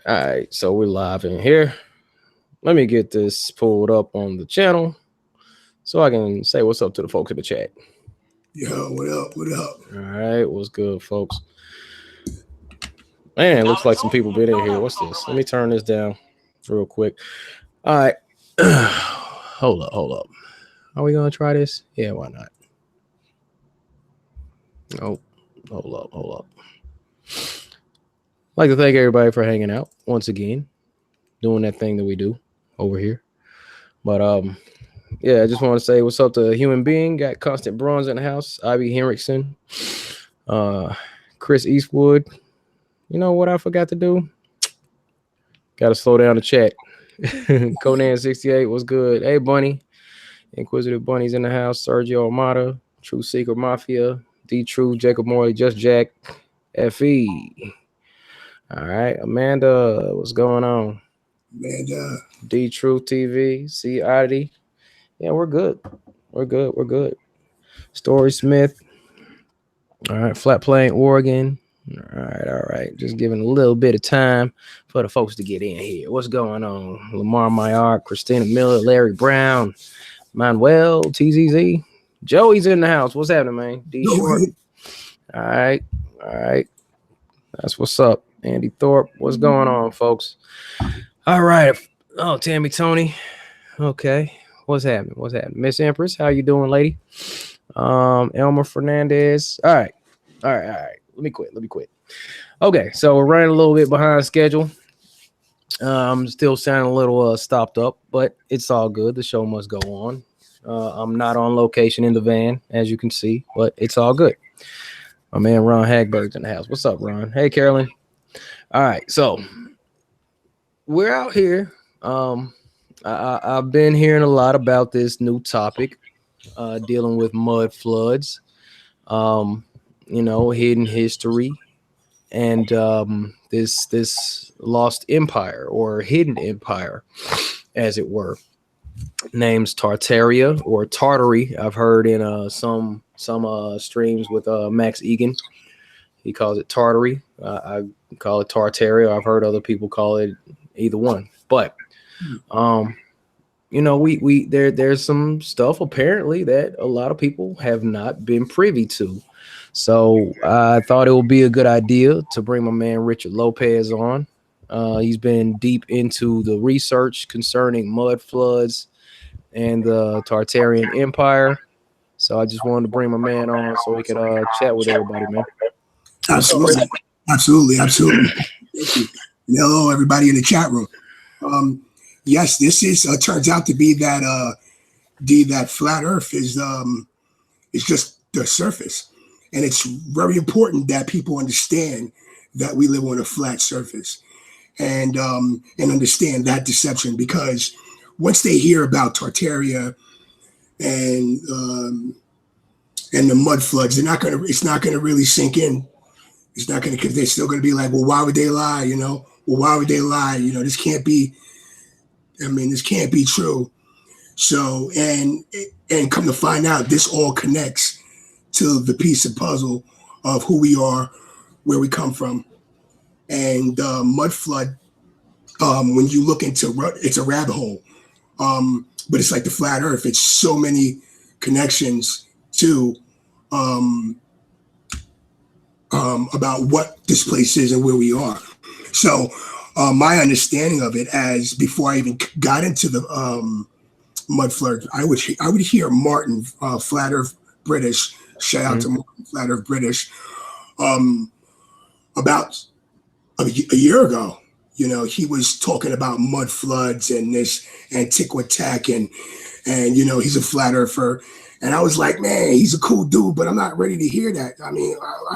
All right, so we're live in here. Let me get this pulled up on the channel so I can say what's up to the folks in the chat. Yo, what up? What up? All right, what's good, folks? Man, it looks like some people been in here. What's this? Let me turn this down real quick. All right. Hold up. Are we gonna try this? Yeah, why not? Oh, hold up. I'd like to thank everybody for hanging out once again, doing that thing that we do over here. But yeah, I just want to say what's up to Human Being. Got Constant Bronze in the house. Ivy Henriksen, Chris Eastwood. You know what I forgot to do? Got to slow down the chat. Conan68 was good. Hey, Bunny. Inquisitive Bunny's in the house. Sergio Armada. True Seeker Mafia. D True. Jacob Morley. Just Jack. FE. All right. Amanda, what's going on? Amanda. D True TV. C Oddity. Yeah, we're good. We're good. Story Smith. All right. Flat Plain, Oregon. All right. Just giving a little bit of time for the folks to get in here. What's going on? Lamar Maillard, Christina Miller, Larry Brown, Manuel, TZZ. Joey's in the house. What's happening, man? D Short. All right. That's what's up. Andy Thorpe. What's going on, folks? All right. Oh, Tammy Tony. Okay. What's happening? Miss Empress, how you doing, lady? Elmer Fernandez. All right. Let me quit. Okay, so we're running a little bit behind schedule. I'm still sounding a little stopped up, but it's all good. The show must go on. I'm not on location in the van, as you can see, but it's all good. My man Ron Hagberg's in the house. What's up, Ron? Hey, Carolyn. All right, so we're out here. I've been hearing a lot about this new topic dealing with mud floods, hidden history, and this lost empire or hidden empire, as it were, names Tartaria or Tartary. I've heard in some streams with Max Egan. He calls it Tartary. I call it Tartaria. I've heard other people call it either one. But there's some stuff apparently that a lot of people have not been privy to. So I thought it would be a good idea to bring my man Richard Lopez on. He's been deep into the research concerning mud floods and the Tartarian Empire. So I just wanted to bring my man on so we could chat with everybody, man. Absolutely. Thank you. And hello, everybody in the chat room. Yes, this is turns out to be that flat Earth is just the surface, and it's very important that people understand that we live on a flat surface, and understand that deception, because once they hear about Tartaria and the mud floods, it's not gonna really sink in. It's not gonna, because they're still gonna be like, well, why would they lie? This can't be. This can't be true. So, and come to find out, this all connects to the piece of puzzle of who we are, where we come from. And mud flood, when you look into, it's a rabbit hole. But it's like the flat Earth. It's so many connections to about what this place is and where we are. So my understanding of it, as before I even got into the mud flood, I would hear Martin, Flat Earth British, shout out to Martin, Flat Earth British, about a year ago. He was talking about mud floods and this Antiquitech, and he's a flat earther. And I was like, man, he's a cool dude, but I'm not ready to hear that. I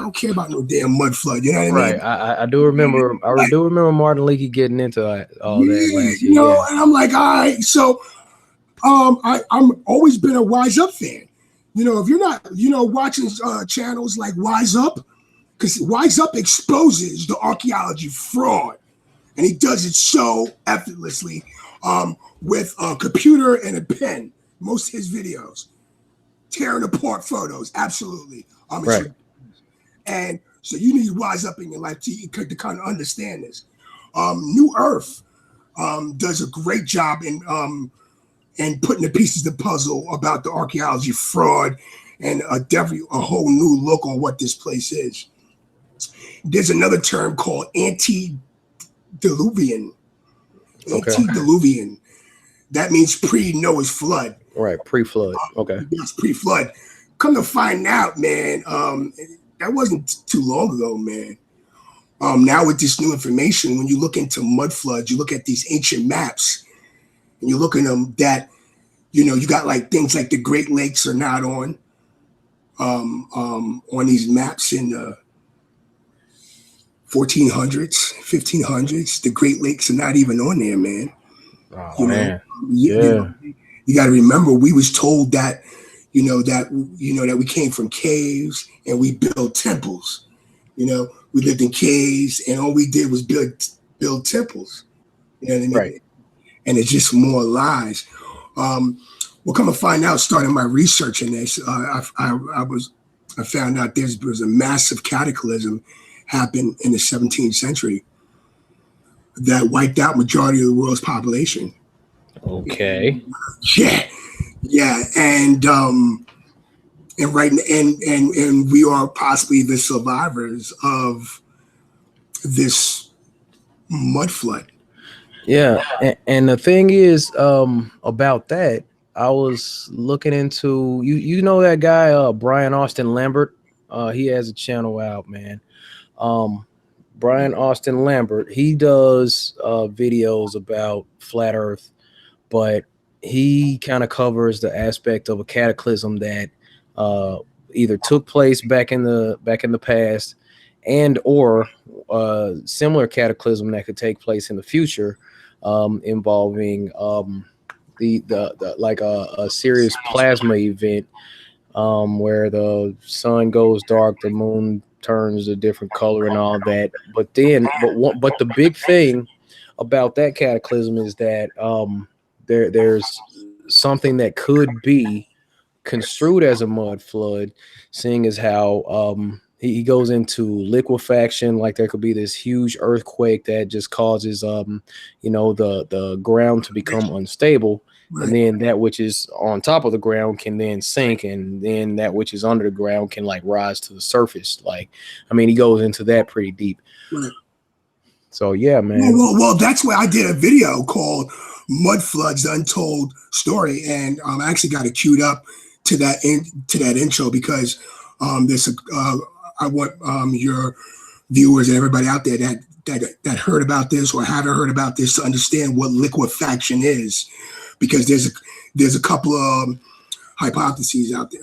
don't care about no damn mud flood. You know what I mean? Right. I do remember. I do remember Martin Leakey getting into all that last year. And I'm like, all right. So, I'm always been a Wise Up fan. If you're not, watching channels like Wise Up, because Wise Up exposes the archaeology fraud, and he does it so effortlessly with a computer and a pen. Most of his videos. Tearing apart photos, absolutely. Right. And so you need to wise up in your life to kind of understand this. New Earth does a great job in putting the pieces of the puzzle about the archaeology fraud and a whole new look on what this place is. There's another term called Ante Diluvian. Okay. Ante Diluvian. That means pre-Noah's flood. Right, pre-flood. Okay. It's pre-flood. Come to find out, man, that wasn't too long ago, man. Now with this new information, when you look into mud floods, you look at these ancient maps, and you look at them that, you got like things like the Great Lakes are not on these maps in the 1400s, 1500s. The Great Lakes are not even on there, man. Oh, man. You got to remember, we was told that, that we came from caves and we built temples. We lived in caves and all we did was build temples. You know what I mean? Right. And it's just more lies. We'll come to find out, starting my research in this, I found out there was a massive cataclysm happened in the 17th century that wiped out majority of the world's population. Okay. Yeah, and we are possibly the survivors of this mud flood. Yeah, and the thing is, about that, I was looking into you know that guy Brian Austin Lambert. He has a channel out, man. Brian Austin Lambert, he does videos about flat Earth, but he kind of covers the aspect of a cataclysm that either took place back in the past, and or similar cataclysm that could take place in the future, involving the like a serious plasma event, where the sun goes dark, the moon turns a different color, and all that. But the big thing about that cataclysm is that there's something that could be construed as a mud flood, seeing as how he goes into liquefaction. Like there could be this huge earthquake that just causes the ground to become unstable. Right. And then that which is on top of the ground can then sink, and then that which is under the ground can like rise to the surface. Like, I mean, he goes into that pretty deep. Right. So yeah, man. Well, that's why I did a video called "Mud Floods: The Untold Story," and I actually got it queued up to that intro because I want your viewers and everybody out there that heard about this or haven't heard about this to understand what liquefaction is, because there's a couple of hypotheses out there,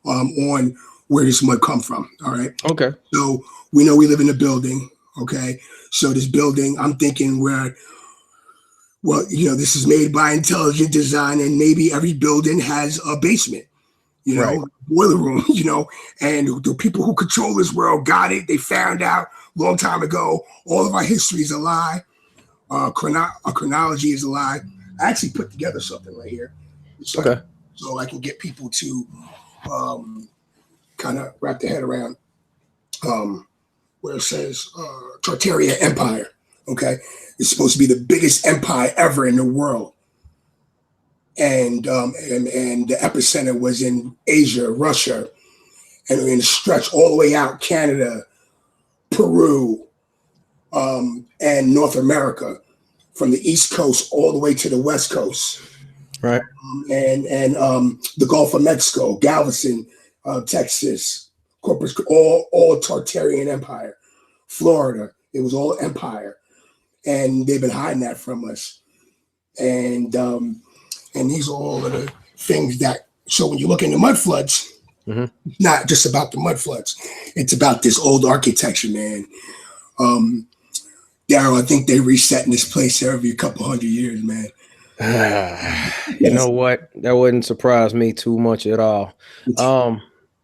on where this mud come from. All right. Okay. So we know we live in a building. Okay. So this building, I'm thinking this is made by intelligent design, and maybe every building has a basement, right. Boiler room, and the people who control this world got it. They found out a long time ago. All of our history is a lie. Our chronology is a lie. I actually put together something right here. So I can get people to kind of wrap their head around where it says Tartarian Empire. Okay. It's supposed to be the biggest empire ever in the world. And the epicenter was in Asia, Russia, and stretched all the way out Canada, Peru, and North America, from the East Coast all the way to the West Coast. Right. And the Gulf of Mexico, Galveston, Texas, Corpus, all Tartarian Empire. Florida, it was all empire. And they've been hiding that from us. And these are all of the things that, so when you look into mud floods, mm-hmm. It's not just about the mud floods. It's about this old architecture, man. Daryl, I think they resetting this place every couple hundred years, man. You know what? That wouldn't surprise me too much at all.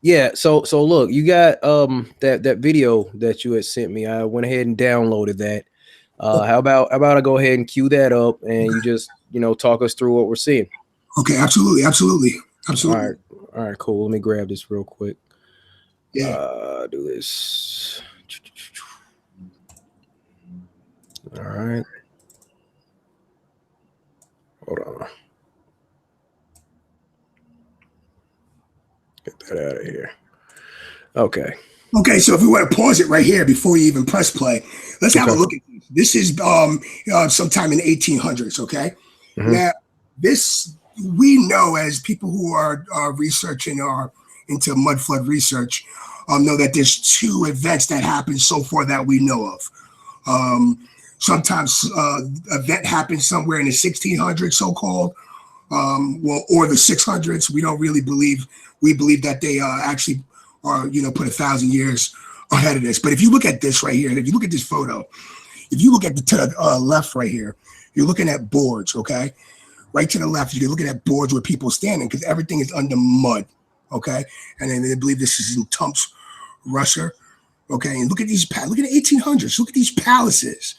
Yeah. So look, you got that video that you had sent me. I went ahead and downloaded that. How about I go ahead and cue that up, and you just talk us through what we're seeing. Okay, absolutely. All right, cool. Let me grab this real quick. Yeah. Do this. All right. Hold on. Get that out of here. Okay. Okay, so if we want to pause it right here before you even press play, let's have a look at this. This is sometime in the 1800s. Okay, now this we know as people who are researching or into mud flood research know that there's two events that happened so far that we know of. Sometimes event happens somewhere in the 1600s, so-called, or the 600s. We don't really believe. We believe that they actually are, put 1,000 years ahead of this. But if you look at this right here, if you look at this photo, if you look at the left right here, you're looking at boards, okay? Right to the left, you're looking at boards with people standing because everything is under mud, okay? And then they believe this is in Tumps, Russia, okay? And look at the 1800s. Look at these palaces,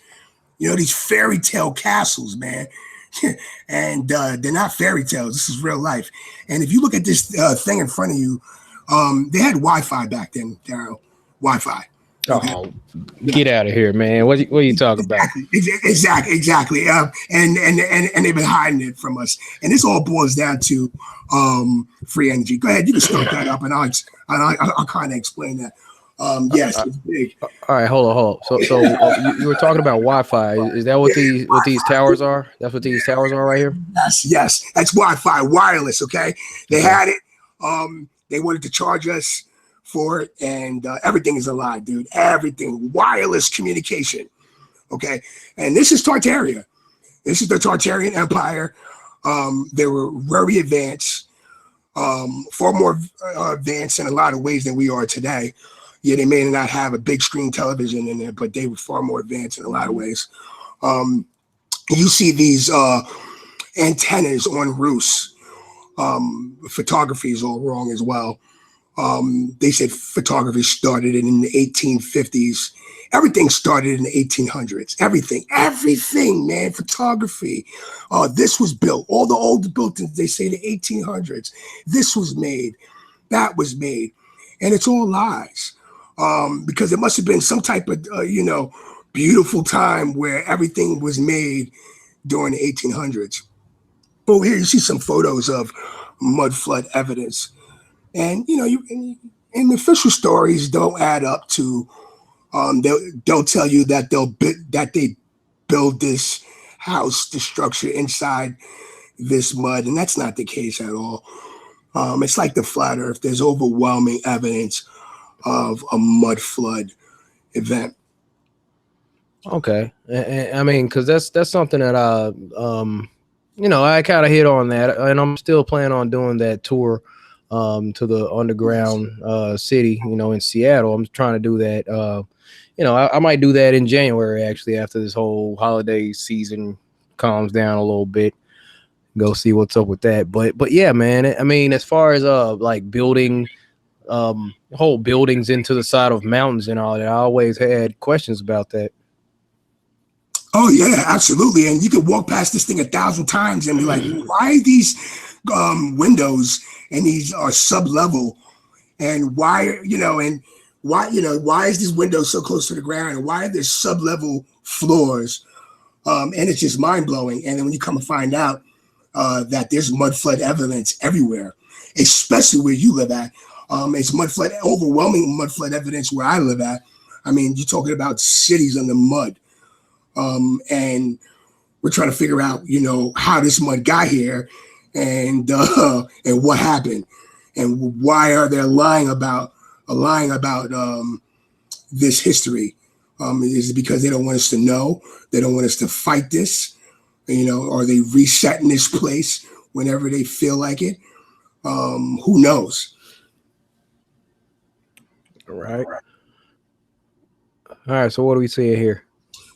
these fairy tale castles, man. And they're not fairy tales. This is real life. And if you look at this thing in front of you, they had Wi-Fi back then, Daryl. Wi-Fi. Okay? Oh, get out of here, man! What are you talking about? Exactly. And they've been hiding it from us. And this all boils down to free energy. Go ahead, you can start that up, and I'll kind of explain that. Yes, it's big. All right, hold on. So you were talking about Wi-Fi. Is that what these towers are? That's what these towers are right here? Yes. That's Wi-Fi, wireless. Okay, they had it. They wanted to charge us for it, and everything is a lie, dude. Everything, wireless communication. Okay, and this is Tartaria. This is the Tartarian Empire. They were very advanced, far more advanced in a lot of ways than we are today. Yeah, they may not have a big screen television in there, but they were far more advanced in a lot of ways. You see these antennas on roofs. Photography is all wrong as well. They said photography started in the 1850s. Everything started in the 1800s. Everything, man. Photography. This was built. All the old buildings, they say the 1800s. This was made. That was made. And it's all lies. Because it must have been some type of, beautiful time where everything was made during the 1800s. Oh, here you see some photos of mud flood evidence. And, and the official stories don't add up to, they'll tell you that they build this house, the structure inside this mud. And that's not the case at all. It's like the flat earth. There's overwhelming evidence of a mud flood event. Okay. I mean, because that's something that I kind of hit on that, and I'm still planning on doing that tour to the underground city, in Seattle. I'm trying to do that. I might do that in January, actually, after this whole holiday season calms down a little bit. Go see what's up with that. But yeah, man, I mean, as far as like building whole buildings into the side of mountains and all that, I always had questions about that. Oh yeah, absolutely. And you could walk past this thing 1,000 times and be like, why these windows and these are sub-level, and why is this window so close to the ground, and why are there sub-level floors? And it's just mind-blowing. And then when you come to find out that there's mud flood evidence everywhere, especially where you live at, it's overwhelming mud flood evidence where I live at. I mean, you're talking about cities under mud. And we're trying to figure out, how this mud got here, and what happened, and why are they lying about this history? Is it because they don't want us to know? They don't want us to fight this? Are they resetting this place whenever they feel like it? Who knows? All right. All right. So what do we see here?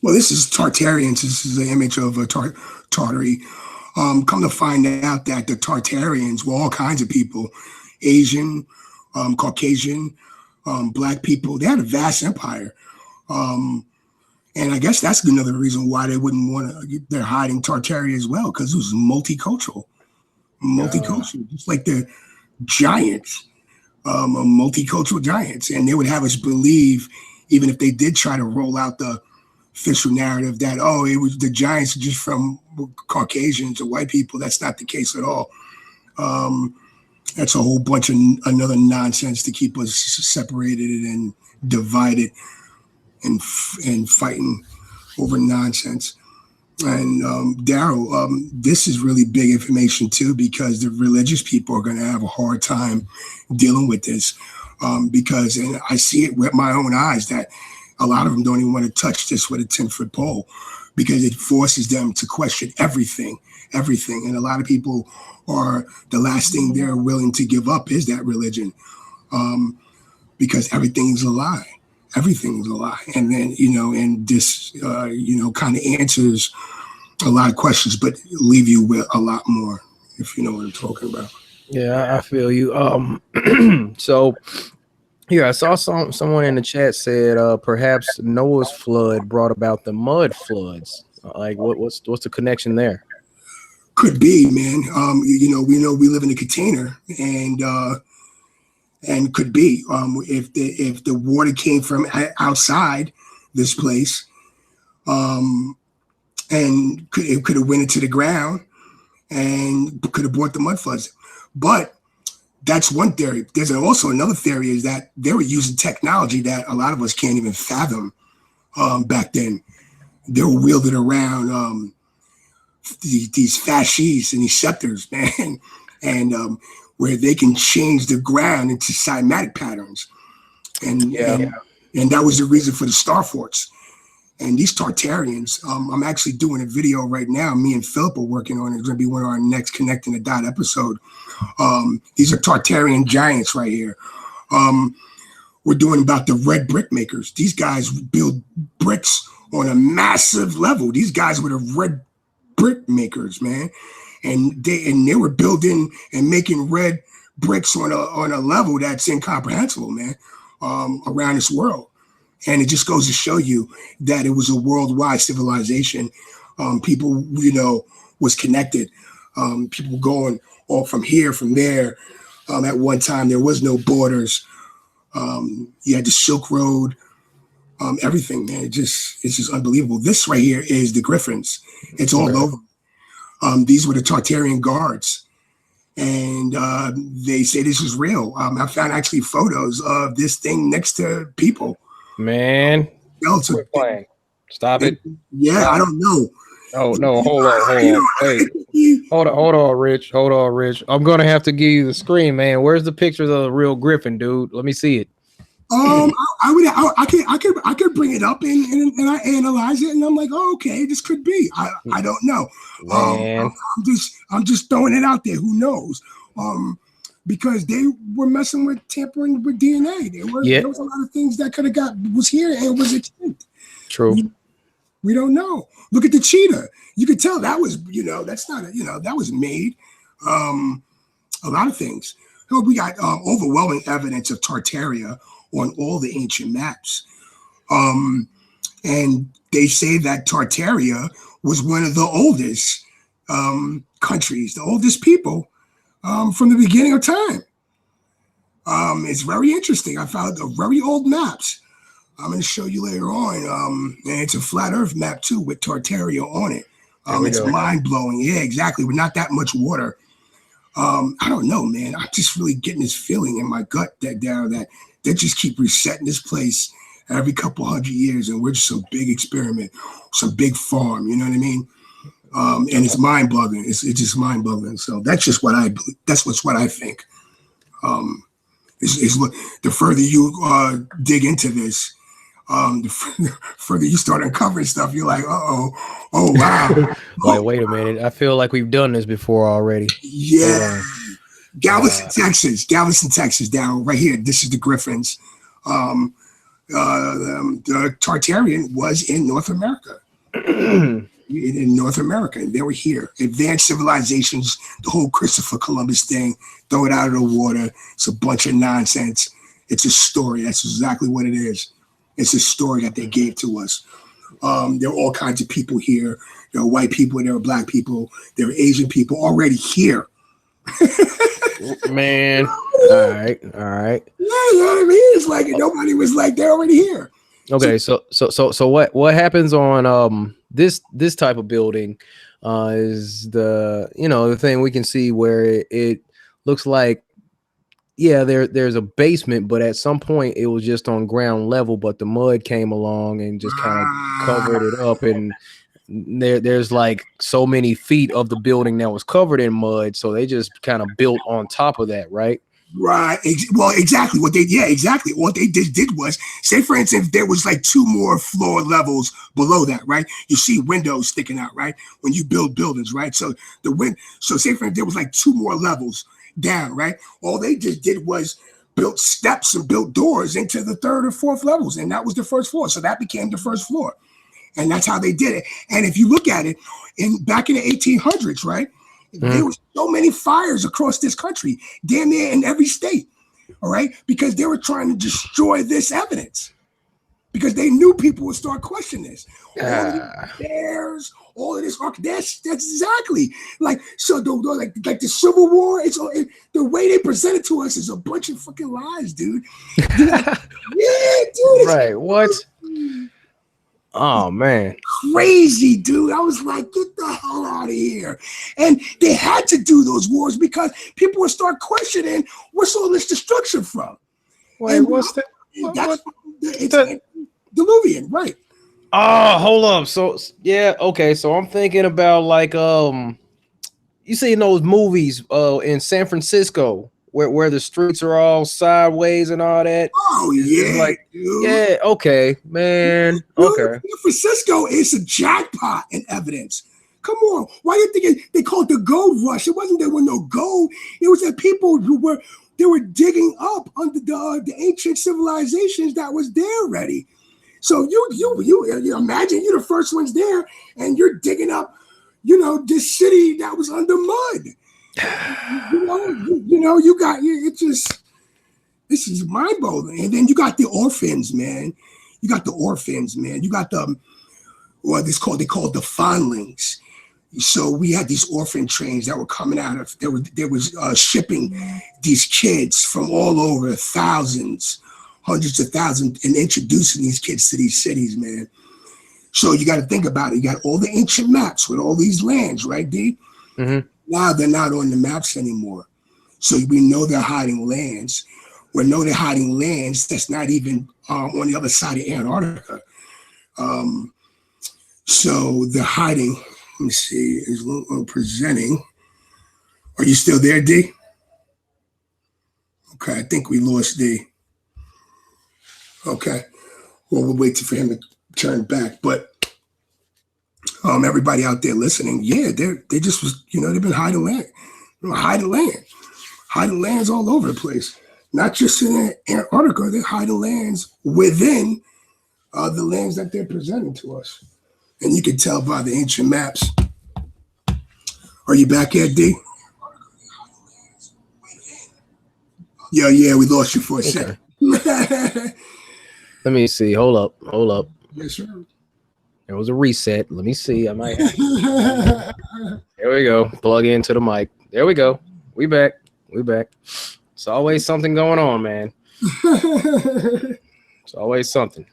Well, this is Tartarians. This is the image of Tartary. Come to find out that the Tartarians were all kinds of people, Asian, Caucasian, Black people. They had a vast empire. And I guess that's another reason why they wouldn't want to, they're hiding Tartaria as well, because it was multicultural, just like the giants, multicultural giants. And they would have us believe, even if they did try to roll out the official narrative that, oh, it was the giants are just from Caucasians or white people. That's not the case at all. That's a whole bunch of another nonsense to keep us separated and divided and fighting over nonsense. And Daryl, this is really big information too, because the religious people are going to have a hard time dealing with this, because, and I see it with my own eyes, that a lot of them don't even want to touch this with a 10-foot pole, because it forces them to question everything. And a lot of people are, the last thing they're willing to give up is that religion, because everything's a lie. Everything's a lie. And then, and this, kind of answers a lot of questions, but leave you with a lot more, if you know what I'm talking about. Yeah, I feel you. So here, I saw someone in the chat said perhaps Noah's flood brought about the mud floods. Like, what's the connection there? Could be, man. We know we live in a container, and could be, if the water came from outside this place, and it could have went into the ground and could have brought the mud floods. But that's one theory. There's also another theory, is that they were using technology that a lot of us can't even fathom back then. They were wielding around these fasces and these scepters, man, and where they can change the ground into cymatic patterns. And that was the reason for the star forts. And these Tartarians, I'm actually doing a video right now. Me and Philip are working on it. It's going to be one of our next Connecting the Dot episode. These are Tartarian giants right here. We're doing about the red brick makers. These guys build bricks on a massive level. These guys were the red brick makers, man. And they were building and making red bricks on a level that's incomprehensible, man, around this world. And it just goes to show you that it was a worldwide civilization. People, was connected. People going all from here, from there. At one time, there was no borders. You had the Silk Road, everything, man. It's just unbelievable. This right here is the Griffins. It's all over. These were the Tartarian guards. And they say this is real. I found actually photos of this thing next to people. Man, quit playing. Stop it. Yeah, Stop. I don't know. Oh no, hold on. Wait. Hold on, Rich. I'm gonna have to give you the screen, man. Where's the pictures of the real Griffin, dude? Let me see it. I could bring it up and I analyze it, and I'm like, oh, okay, this could be. I don't know. I'm just throwing it out there. Who knows? Because they were messing with tampering with DNA. There was a lot of things that could have was here and was extinct. True. We don't know. Look at the cheetah. You could tell that was, that's not that was made. A lot of things. We got overwhelming evidence of Tartaria on all the ancient maps. And they say that Tartaria was one of the oldest countries, the oldest people from the beginning of time. It's very interesting. I found very old maps. I'm going to show you later on. And it's a flat Earth map too with Tartaria on it. It's mind blowing. Yeah, exactly. With not that much water. I don't know, man. I'm just really getting this feeling in my gut that they just keep resetting this place every couple 100 years, and we're just a big experiment, some big farm. You know what I mean? And it's mind boggling. It's just mind boggling. So that's just what I believe. That's what I think. The further you dig into this, the further you start uncovering stuff, you're like, oh wow. Wait a minute. I feel like we've done this before already. Yeah. Galveston, Texas, down right here. This is the Griffins. The Tartarian was in North America. In North America, they were here. Advanced civilizations, the whole Christopher Columbus thing, throw it out of the water. It's a bunch of nonsense. It's a story. That's exactly what it is. It's a story that they gave to us. There are all kinds of people here. There are white people, there are black people, there are Asian people already here. Man, all right. Yeah, you know what I mean? It's like nobody was like, they're already here. Okay, so what happens on this type of building is the thing we can see where it looks like, yeah, there's a basement, but at some point it was just on ground level, but the mud came along and just kind of covered it up, and there's like so many feet of the building that was covered in mud, so they just kind of built on top of that, right? Right. Well, exactly. Exactly. What they did was, say, for instance, there was like 2 more floor levels below that, right? You see windows sticking out, right? When you build buildings, right? So so say, for instance, there was like 2 more levels down, right? All they just did was built steps and built doors into the 3rd or 4th levels, and that was the 1st floor. So that became the 1st floor, and that's how they did it. And if you look at it, back in the 1800s, right? There were so many fires across this country, damn near in every state, all right? Because they were trying to destroy this evidence, because they knew people would start questioning this. All of these bears, all of this, that's exactly like, so like the Civil War, the way they present it to us is a bunch of fucking lies, dude. Yeah, dude. Right, what? Oh man, crazy, dude. I was like, get the hell out of here. And they had to do those wars because people would start questioning, what's all this destruction from? Wait, and what's that? It's Ante Diluvian, right? Oh, hold up. So yeah, okay. So I'm thinking about like you seen those movies in San Francisco where the streets are all sideways and all that. Oh yeah, like, dude. Yeah, okay, man. Dude, Okay. San Francisco is a jackpot in evidence. Come on, why do you think they called it the gold rush? It wasn't there was no gold. It was that people who were digging up under the ancient civilizations that was there already. So you imagine you're the first ones there, and you're digging up, this city that was under mud. You got it. Just this is mind blowing. And then you got the orphans, man. You got the they called the fondlings. So we had these orphan trains that were coming out of there was shipping these kids from all over, thousands, hundreds of thousands, and introducing these kids to these cities, man. So you got to think about it. You got all the ancient maps with all these lands, right, D? Mm-hmm. Now they're not on the maps anymore. So we know they're hiding lands. We know they're hiding lands that's not even on the other side of Antarctica. So they're hiding. Let me see. Is presenting. Are you still there, D? Okay, I think we lost D. Okay. Well, we'll wait for him to turn back. But everybody out there listening, yeah, they just was, they've been hiding land. Hiding lands all over the place. Not just in Antarctica, they're hiding lands within the lands that they're presenting to us. And you can tell by the ancient maps. Are you back here, D? Yeah, we lost you for a second. Let me see. Hold up. Yes, sir. There was a reset. Let me see. I might have. There we go. Plug into the mic. There we go. We back. It's always something going on, man. It's always something.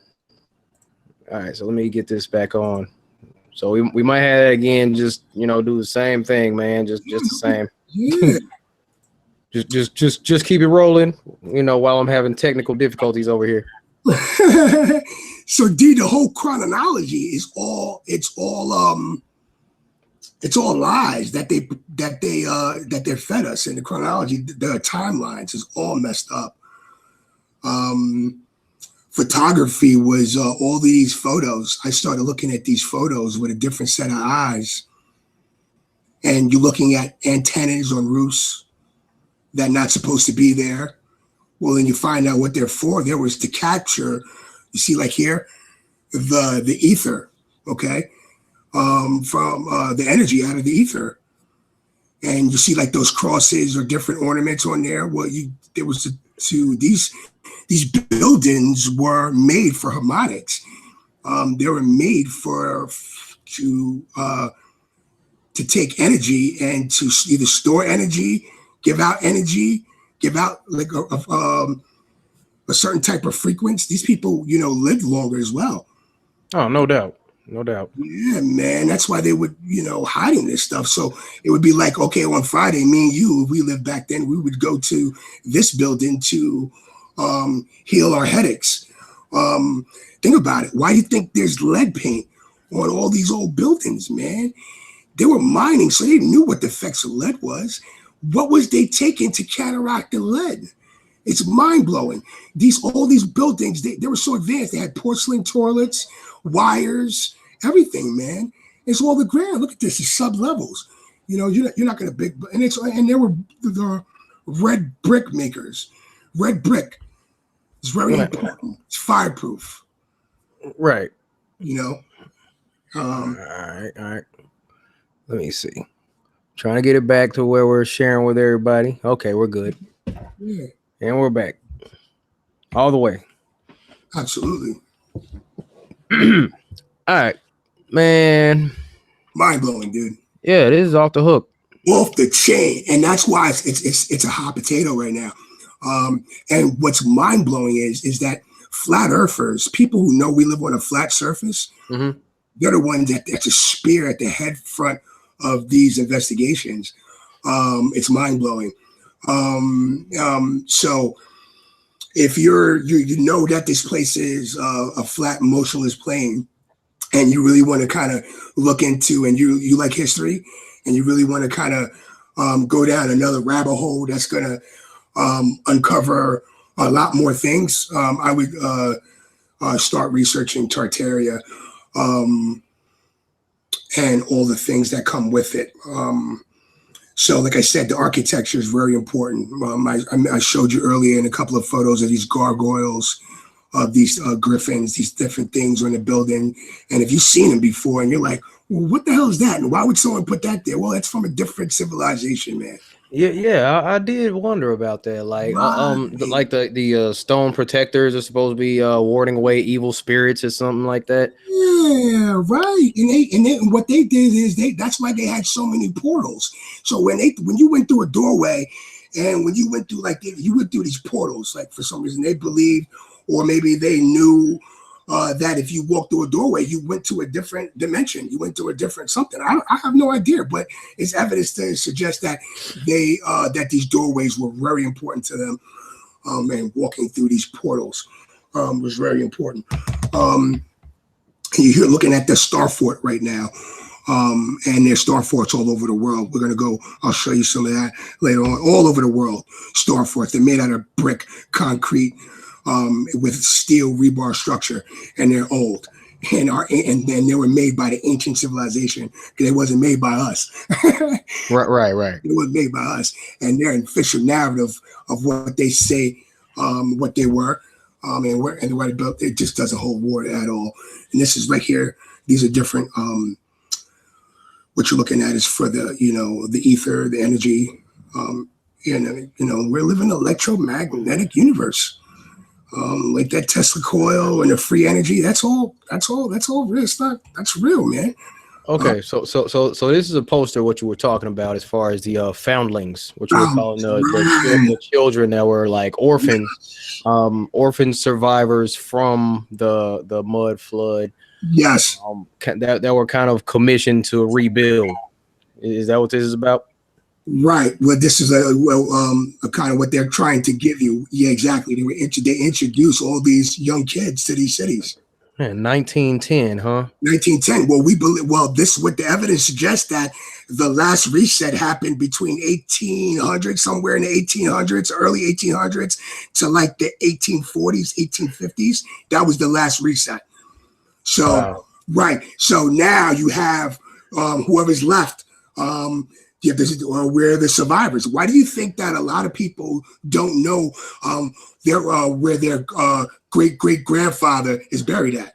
All right, so let me get this back on. So we might have it again. Just do the same thing, man. Just the same. Yeah. just keep it rolling. While I'm having technical difficulties over here. So D, the whole chronology is all lies that they're fed us, and the chronology, the timelines is all messed up. Photography was all these photos. I started looking at these photos with a different set of eyes, and you're looking at antennas on roofs that are not supposed to be there. Well, then you find out what they're for. There was to capture, you see, like here, the ether, okay, from the energy out of the ether, and you see like those crosses or different ornaments on there. Well, there was these buildings were made for harmonics. They were made to take energy and to either store energy, give out energy, give out like a certain type of frequency, these people, lived longer as well. Oh, no doubt. No doubt. Yeah, man. That's why they would, hiding this stuff. So it would be like, okay, on Friday, me and you, if we lived back then, we would go to this building to heal our headaches. Think about it. Why do you think there's lead paint on all these old buildings, man? They were mining, so they knew what the effects of lead was. What was they taking to counteract the lead? It's mind-blowing. All these buildings, they were so advanced. They had porcelain toilets, wires, everything, man. It's all the ground. Look at this. It's sub-levels. You're not going to and there were the red brick makers. Red brick is very important. It's fireproof. Right. All right. Let me see. Trying to get it back to where we're sharing with everybody. Okay, we're good. Yeah. And we're back. All the way. Absolutely. All right. Man. Mind-blowing, dude. Yeah, this is off the hook. Off the chain. And that's why it's a hot potato right now. And what's mind-blowing is that flat earthers, people who know we live on a flat surface, they're the ones that's a spear at the head front of these investigations. It's mind-blowing. So if you know that this place is a flat, motionless plane, and you really want to kind of look into, and you like history, and you really want to kind of go down another rabbit hole that's going to uncover a lot more things, I would start researching Tartaria and all the things that come with it. So like I said, the architecture is very important. I showed you earlier in a couple of photos of these gargoyles, of these griffins, these different things on the building. And if you've seen them before and you're like, well, what the hell is that? And why would someone put that there? Well, that's from a different civilization, man. Yeah, I did wonder about that. Like, like the stone protectors are supposed to be warding away evil spirits or something like that. Yeah, right. And what they did is that's why they had so many portals. So when you went through a doorway, and when you went through you went through these portals, like for some reason they believed, or maybe they knew that if you walked through a doorway, you went to a different dimension. You went to a different something. I have no idea, but it's evidence to suggest that that these doorways were very important to them, and walking through these portals was very important. You're looking at the Star Fort right now, and there's Star Forts all over the world. We're gonna go. I'll show you some of that later on. All over the world, Star Forts. They're made out of brick, concrete, with steel rebar structure, and they're old. And then they were made by the ancient civilization, because it wasn't made by us. Right. It was made by us, and their official narrative of what they say, what they were, and what they built, it just doesn't hold water at all. And this is right here. These are different. What you're looking at is for the ether, the energy. We're living in an electromagnetic universe. Like that Tesla coil and the free energy. That's all real. That's real, man. Okay, so this is a poster what you were talking about as far as the foundlings, what you were calling the children that were like orphans, orphan survivors from the mud flood. Yes, that were kind of commissioned to rebuild. Is that what this is about? Right. Well, this is a kind of what they're trying to give you. Yeah, exactly. They introduce all these young kids to these cities. Man, 1910, huh? 1910. Well, we believe. Well, this is what the evidence suggests, that the last reset happened between 1800, somewhere in the 1800s, early 1800s, to like the 1840s, 1850s. That was the last reset. So, wow. Right. So now you have whoever's left. Yeah, where the survivors. Why do you think that a lot of people don't know where their great grandfather is buried at?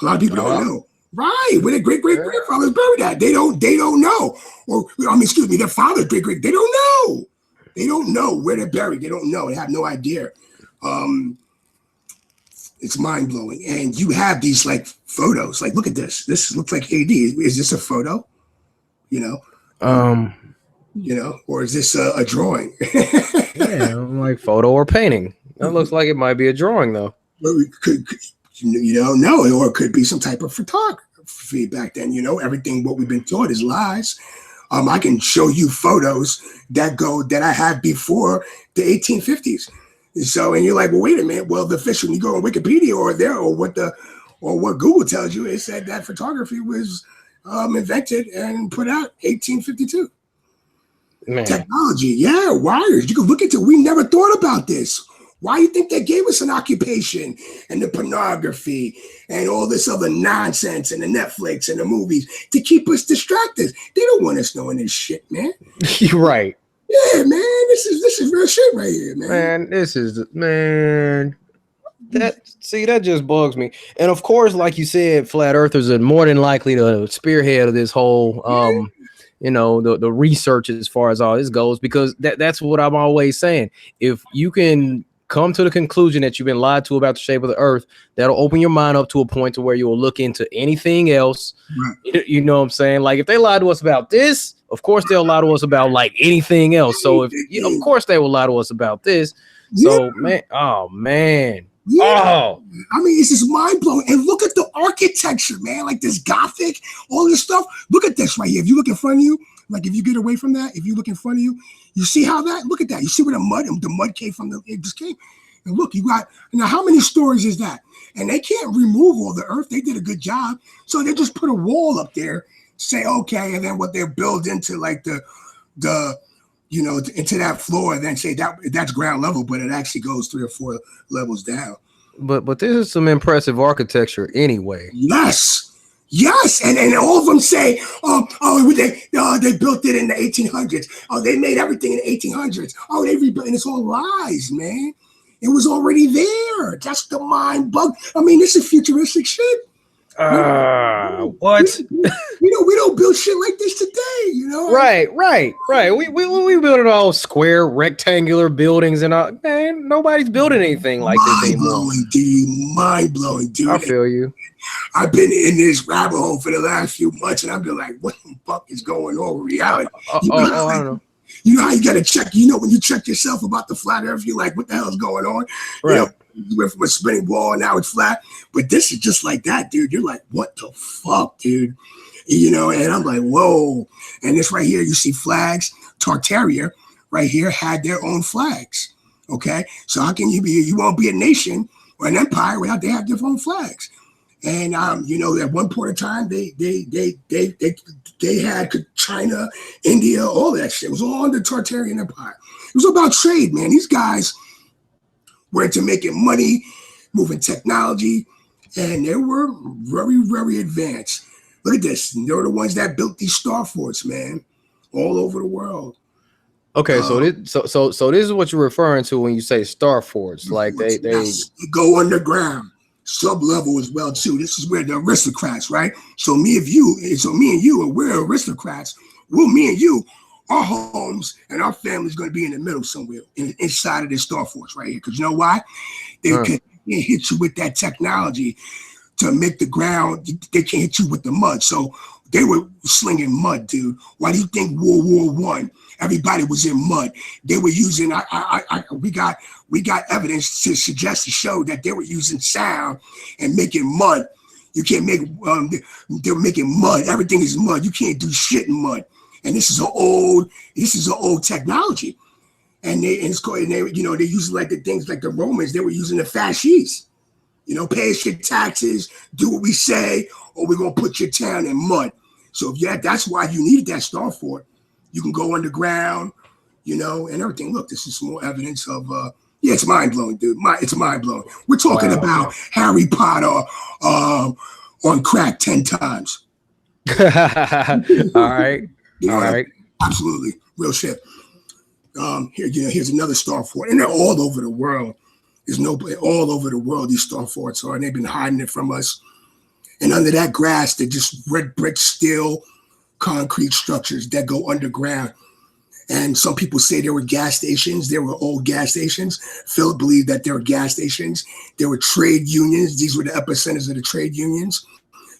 A lot of people don't know. Right, where their great grandfather is buried at. They don't know. Or excuse me, their father's great. They don't know. They don't know where they're buried. They don't know. They have no idea. It's mind blowing. And you have these like photos. Like, look at this. This looks like AD. Is this a photo? Or is this a drawing? Yeah, like photo or painting. That looks like it might be a drawing, though. Well, you don't know, or it could be some type of photography back then. Everything what we've been taught is lies. I can show you photos that I had before the 1850s. So, and you're like, well, wait a minute. Well, the official, you go on Wikipedia or what Google tells you, it said that photography was invented and put out 1852. Man. Technology, yeah, wires. You can look into. We never thought about this. Why do you think they gave us an occupation and the pornography and all this other nonsense and the Netflix and the movies to keep us distracted? They don't want us knowing this shit, man. You're right. Yeah, man. This is real shit right here, man. That just bugs me. And of course, like you said, flat earthers are more than likely the spearhead of this whole the research as far as all this goes, because that's what I'm always saying. If you can come to the conclusion that you've been lied to about the shape of the earth, that'll open your mind up to a point to where you will look into anything else. Right. You know what I'm saying? Like, if they lied to us about this, of course they'll lie to us about like anything else. So of course they will lie to us about this. So man, oh man. Yeah. Oh, I mean, it's just mind blowing. And look at the architecture, man. Like this Gothic, all this stuff. Look at this right here. If you look in front of you, like if you get away from that, if you look in front of you, you see how that? Look at that. You see where the mud came from? It just came. And look, you got now. How many stories is that? And they can't remove all the earth. They did a good job, so they just put a wall up there. Say okay, and then what they build into like the into that floor, and then say that's ground level, but it actually goes 3 or 4 levels down. But this is some impressive architecture anyway. Yes, and all of them say, they built it in the 1800s. Oh, they made everything in the 1800s. Oh, they rebuilt, and it's all lies, man. It was already there. That's the mind bug. I mean, this is futuristic shit. What? We don't build shit like this today, Right. We build it all square, rectangular buildings and all. Man, nobody's building anything like this anymore. Mind blowing, dude. I feel you. I've been in this rabbit hole for the last few months, and I've been like, what the fuck is going on with reality? I don't know. You know how you got to check, when you check yourself about the flat earth, you're like, what the hell is going on? Right. You went from a spinning ball and now it's flat. But this is just like that, dude. You're like, what the fuck, dude? And I'm like, whoa. And this right here, you see flags. Tartaria right here had their own flags. Okay. So how can you won't be a nation or an empire without they have their own flags? And at one point in time, they had China, India, all that shit. It was all under Tartarian Empire. It was about trade, man. These guys were into making money, moving technology, and they were very, very advanced. Look at this. They're the ones that built these star forts, man, all over the world. Okay, so this is what you're referring to when you say star forts. Like they go underground. Sub-level as well too. This is where the aristocrats, right? So me and you, we're aristocrats. Well, me and you, our homes and our family's going to be in the middle somewhere, inside of this star force right here. Because you know why? They can hit you with that technology to make the ground. They can't hit you with the mud. So they were slinging mud, dude. Why do you think World War I? Everybody was in mud. They were using. We got evidence to suggest to show that they were using sound and making mud. You can't make. They were making mud. Everything is mud. You can't do shit in mud. And this is an old technology. And they use like the things like the Romans. They were using the fasces. Pay us your taxes, do what we say, or we're gonna put your town in mud. So that's why you needed that star fort. You can go underground, and everything. Look, this is some more evidence of it's mind blowing, dude. It's mind blowing. We're talking about Harry Potter on crack 10 times. All right. All right. Absolutely. Real shit. Here's another star fort. And they're all over the world. There's nobody all over the world, these star forts are, and they've been hiding it from us. And under that grass, they're just red brick, steel, concrete structures that go underground. And some people say there were gas stations. There were old gas stations. Philip believed that there were gas stations. There were trade unions. These were the epicenters of the trade unions.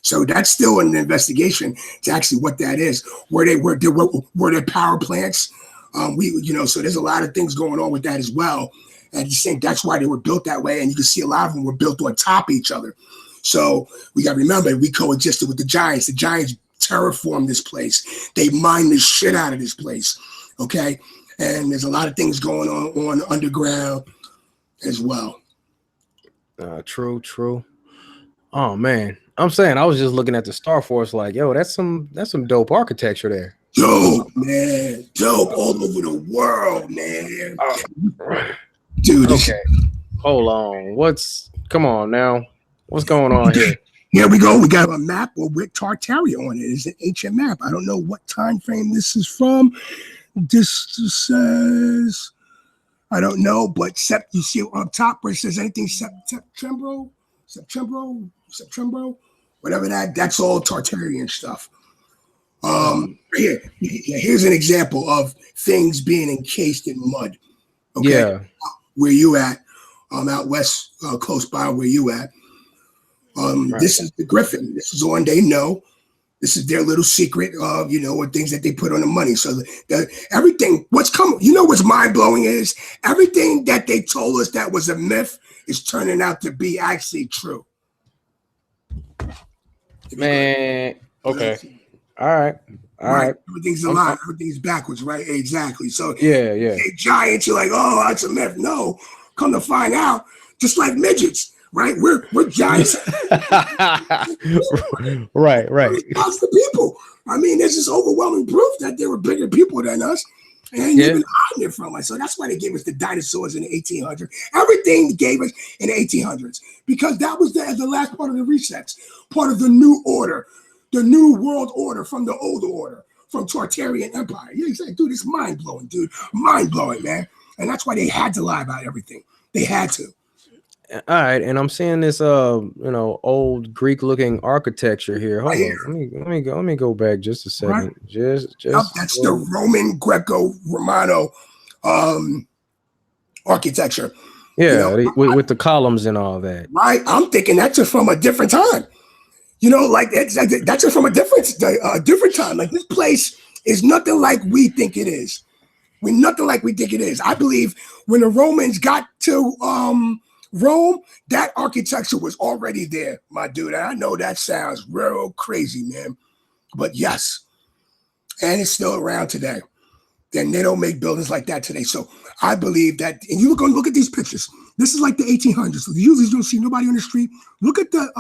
So that's still an investigation to actually what that is. Were there power plants? So there's a lot of things going on with that as well. And you think that's why they were built that way. And you can see a lot of them were built on top of each other. So we got to remember, we coexisted with the giants. The giants terraformed this place. They mined the shit out of this place. Okay. And there's a lot of things going on underground as well. True. Oh man, I'm saying I was just looking at the Star Force like, yo, that's some dope architecture there. Dope, man. Dope all over the world, man. Dude. Okay. Hold on. Come on now. What's going on here? Here we go. We got a map with Tartaria on it. It's an ancient map. I don't know what time frame this is from. This says, I don't know, but you see on top where it says anything September, whatever that's all Tartarian stuff. Here's an example of things being encased in mud. Okay, yeah. Where you at? Out west, close by where you at. Right. This is the Griffin. This is on. They know. This is their little secret of, or things that they put on the money. So everything, what's coming, what's mind blowing is everything that they told us that was a myth is turning out to be actually true. Man, okay. All right. Everything's a lie. Everything's backwards, right? Exactly. So yeah. Giants, you're like, oh, that's a myth. No, come to find out, just like midgets. Right, we're giants. right. Lots of people. I mean, there's this overwhelming proof that there were bigger people than us, and you've been hiding it from us. So that's why they gave us the dinosaurs in the 1800s. Everything they gave us in the 1800s, because that was the last part of the resets, part of the new order, the new world order from the old order, from Tartarian Empire. Yeah, exactly, dude. It's mind blowing, dude. Mind blowing, man. And that's why they had to lie about everything. They had to. All right, and I'm seeing this old Greek-looking architecture here. Hold on, let me go back just a second. Right. Just that's the Roman Greco-Romano architecture. Yeah, with the columns and all that. Right, I'm thinking that's just from a different time. That's just from a different time. Like, this place is nothing like we think it is. We're nothing like we think it is. I believe when the Romans got to Rome, that architecture was already there, my dude. And I know that sounds real crazy, man. But yes, and it's still around today. Then they don't make buildings like that today. So I believe that, and you look at these pictures. This is like the 1800s. So usually you don't see nobody on the street. Look at the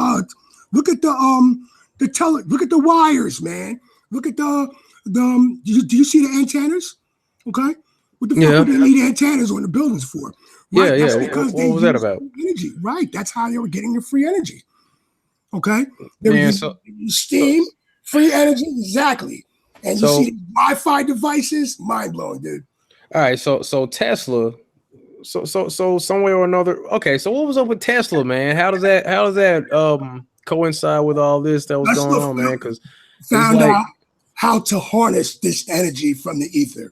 wires, man. Look at do you see the antennas? Okay. What the fuck do they need antennas on the buildings for? Right? Yeah. What was that about? Energy, right? That's how they were getting the free energy. Okay, they were using steam, free energy, exactly. And you see Wi-Fi devices, mind blowing, dude. All right, so Tesla, so some way or another. Okay, so what was up with Tesla, man? How does that coincide with all this that was going on, man? Because found out how to harness this energy from the ether.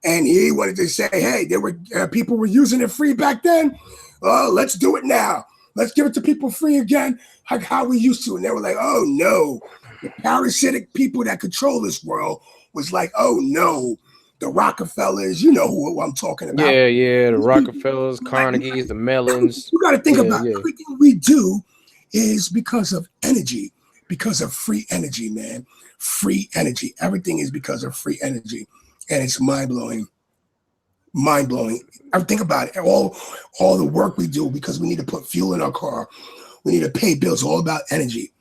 And he wanted to say, hey, there were people were using it free back then. Let's do it now. Let's give it to people free again, like how we used to. And they were like, oh, no. The parasitic people that control this world was like, oh, no. The Rockefellers, you know who I'm talking about. Yeah. The Rockefellers, Carnegies, the Mellons. You got to think about everything we do is because of energy, because of free energy, man. Free energy. Everything is because of free energy. And it's mind-blowing. I think about it. All the work we do because we need to put fuel in our car. We need to pay bills, all about energy.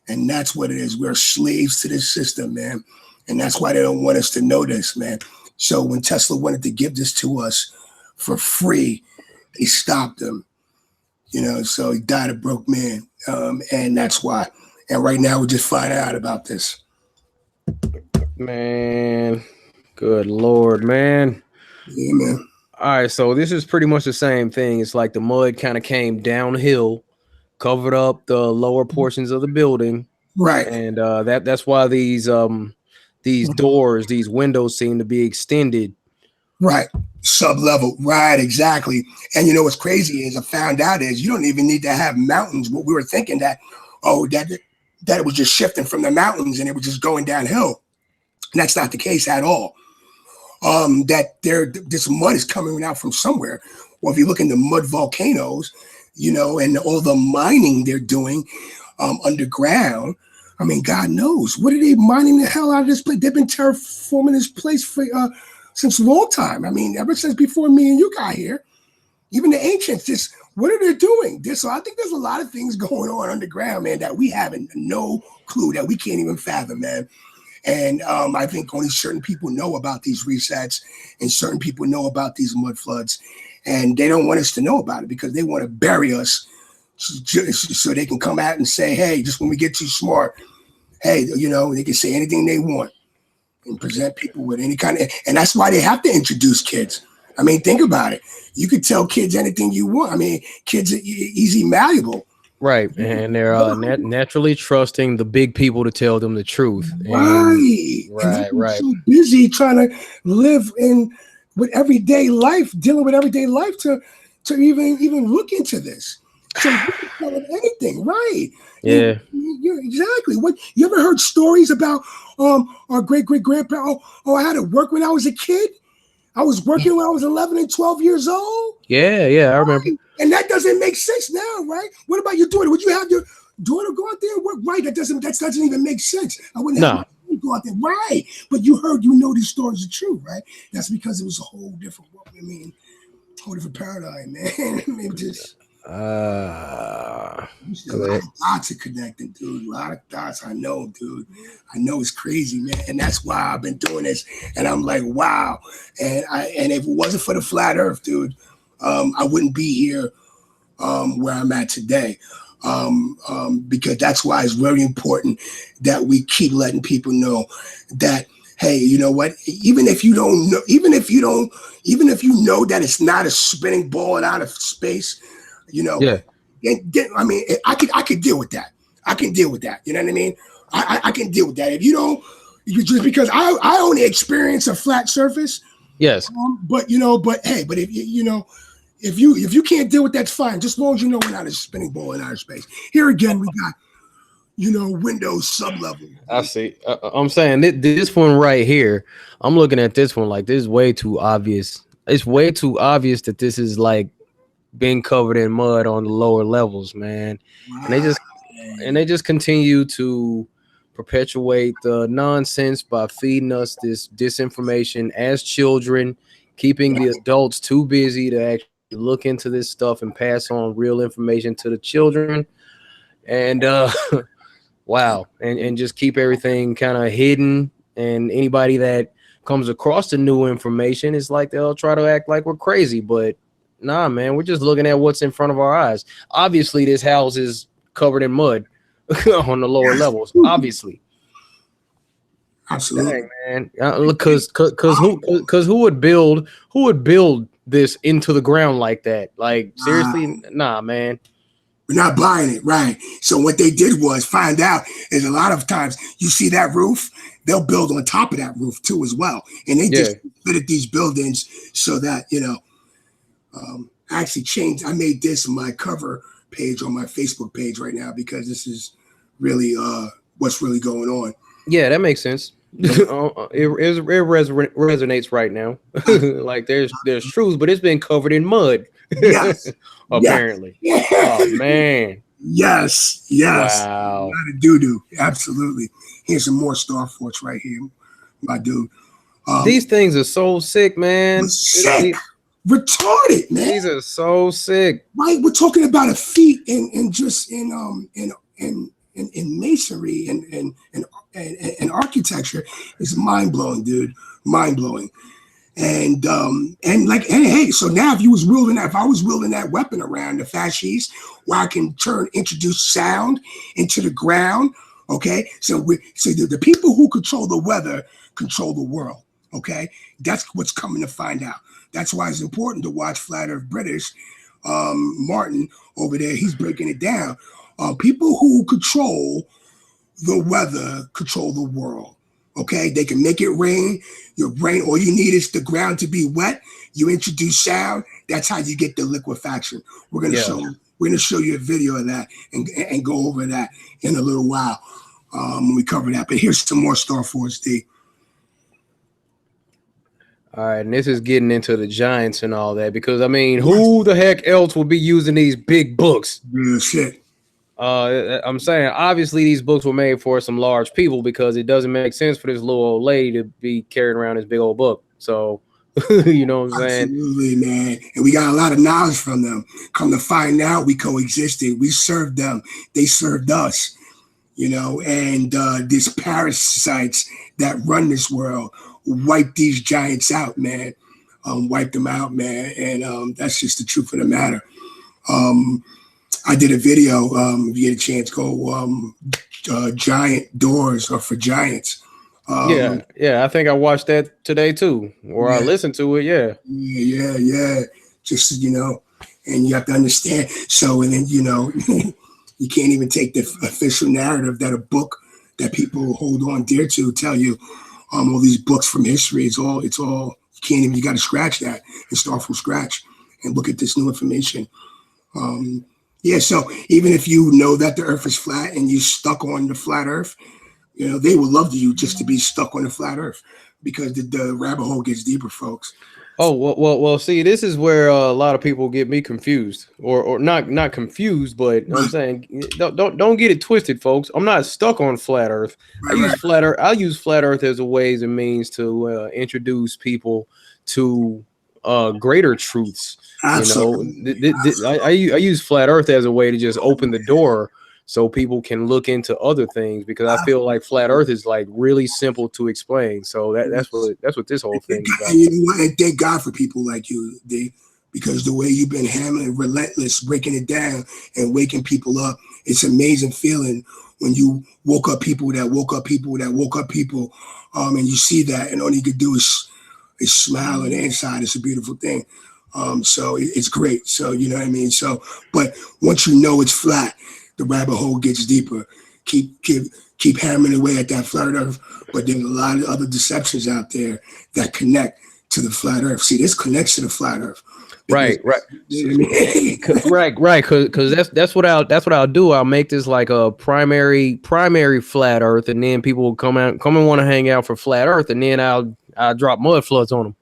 And that's what it is. We're slaves to this system, man. And that's why they don't want us to know this, man. So when Tesla wanted to give this to us for free, they stopped him. So he died a broke man. And that's why. And right now we're just finding out about this. Man. Good Lord, man. Yeah, man. All right, so this is pretty much the same thing. It's like the mud kind of came downhill, covered up the lower portions of the building. Right. And that's why these doors, these windows seem to be extended. Right. Sub-level. Right, exactly. And you know what's crazy is I found out is you don't even need to have mountains. What we were thinking that it was just shifting from the mountains and it was just going downhill. And that's not the case at all. This mud is coming out from somewhere. or if you look into mud volcanoes, and all the mining they're doing underground. I mean, God knows, what are they mining the hell out of this place? They've been terraforming this place for since a long time. I mean, ever since before me and you got here. Even the ancients, what are they doing? So I think there's a lot of things going on underground, man, that we haven't no clue, that we can't even fathom, man. And I think only certain people know about these resets, and certain people know about these mud floods, and they don't want us to know about it because they want to bury us so they can come out and say, hey, just when we get too smart, hey, they can say anything they want and present people with any kind of, and that's why they have to introduce kids. I mean, think about it. You could tell kids anything you want. I mean, kids are easy malleable. Right. And they're naturally trusting the big people to tell them the truth. Right. Right. So busy trying to live with everyday life, dealing with everyday life to even look into this. So you can tell them anything, right? Yeah. Exactly. What you ever heard stories about our great-great-grandpa? Oh, I had to work when I was a kid. I was working when I was 11 and 12 years old. Yeah, I remember. And that doesn't make sense now, right? What about your daughter? Would you have your daughter go out there and work? Right, that doesn't even make sense. I wouldn't have my daughter go out there, right? But you these stories are true, right? That's because it was a whole different paradigm, man. Maybe just a lot of dots are connecting, dude. A lot of dots. I know, dude. I know it's crazy, man. And that's why I've been doing this. And I'm like, wow. And if it wasn't for the flat Earth, dude, I wouldn't be here where I'm at today. Because that's why it's very important that we keep letting people know that, hey, you know what? Even if you know that it's not a spinning ball out of space, Yeah. I mean, I could deal with that. I can deal with that. You know what I mean? I can deal with that. If you don't, just because I only experience a flat surface. Yes. But if if you can't deal with that's fine. Just as long as you know we're not a spinning ball in outer space. Here again, we got Windows sublevel. I see. I'm saying this one right here. I'm looking at this one like this is way too obvious. It's way too obvious that this is like being covered in mud on the lower levels, man. Right. And they just continue to perpetuate the nonsense by feeding us this disinformation as children, keeping the adults too busy to actually look into this stuff and pass on real information to the children. And wow, and just keep everything kind of hidden. And anybody that comes across the new information is like they'll try to act like we're crazy, but nah, man, we're just looking at what's in front of our eyes. Obviously, this house is covered in mud on the lower levels. Obviously, absolutely, dang, man. Because who would build this into the ground like that? Like seriously, nah, man. We're not buying it, right? So what they did was find out is a lot of times you see that roof, they'll build on top of that roof too as well, and they just fitted these buildings so that I actually changed. I made this my cover page on my Facebook page right now because this is really what's really going on. Yeah, that makes sense. It resonates right now. Like there's truths, but it's been covered in mud. Yes. Apparently. Yes. Oh man. Yes. Wow. Doo-doo. Absolutely. Here's some more Star Force right here, my dude. These things are so sick, man. Sick. Retarded, man. These are so sick. Right, we're talking about a feat in masonry and architecture. It's mind blowing, dude. Mind blowing. And hey, so now if I was wielding that weapon around the fascists, where I can introduce sound into the ground. Okay, so the people who control the weather control the world. Okay, that's what's coming to find out. That's why it's important to watch Flat Earth British. Martin over there, he's breaking it down. People who control the weather control the world. Okay, they can make it rain. All you need is the ground to be wet. You introduce sound. That's how you get the liquefaction. We're gonna show you a video of that and go over that in a little while when we cover that. But here's some more Star Force D. All right, and this is getting into the giants and all that because I mean, who the heck else will be using these big books? Real shit. I'm saying obviously these books were made for some large people because it doesn't make sense for this little old lady to be carrying around this big old book. So, you know what I'm saying? Absolutely, man. And we got a lot of knowledge from them. Come to find out, we coexisted. We served them. They served us. You know, and these parasites that run this world wipe these giants out, man. Wipe them out, man. And that's just the truth of the matter. I did a video. If you get a chance, go giant doors are for giants. Yeah. I think I watched that today too, or I listened to it. Yeah. Just and you have to understand. So, and then you can't even take the official narrative that a book that people hold on dear to tell you. All these books from history. It's all. You can't even. You got to scratch that and start from scratch and look at this new information. So even if you know that the Earth is flat and you stuck on the flat Earth, they would love you just to be stuck on the flat Earth because the rabbit hole gets deeper, folks. Oh well. See, this is where a lot of people get me confused, or not confused, but I'm saying don't get it twisted, folks. I'm not stuck on flat Earth. I use flat Earth. I use flat Earth as a ways and means to introduce people to greater truths. Absolutely. I use flat Earth as a way to just open the door so people can look into other things because I feel like flat Earth is like really simple to explain. So that's what this whole thing is about. And you know what? And thank God for people like you, Dave, because the way you've been handling relentless, breaking it down and waking people up, it's an amazing feeling when you woke up people, and you see that, and all you could do is smile on the inside. It's a beautiful thing. So it's great. So you know what I mean. So, but once you know it's flat, the rabbit hole gets deeper. Keep hammering away at that flat Earth. But there's a lot of other deceptions out there that connect to the flat Earth. See, this connects to the flat Earth. Right. Because that's what I'll do. I'll make this like a primary flat Earth, and then people will come and want to hang out for flat Earth, and then I'll drop mud floods on them.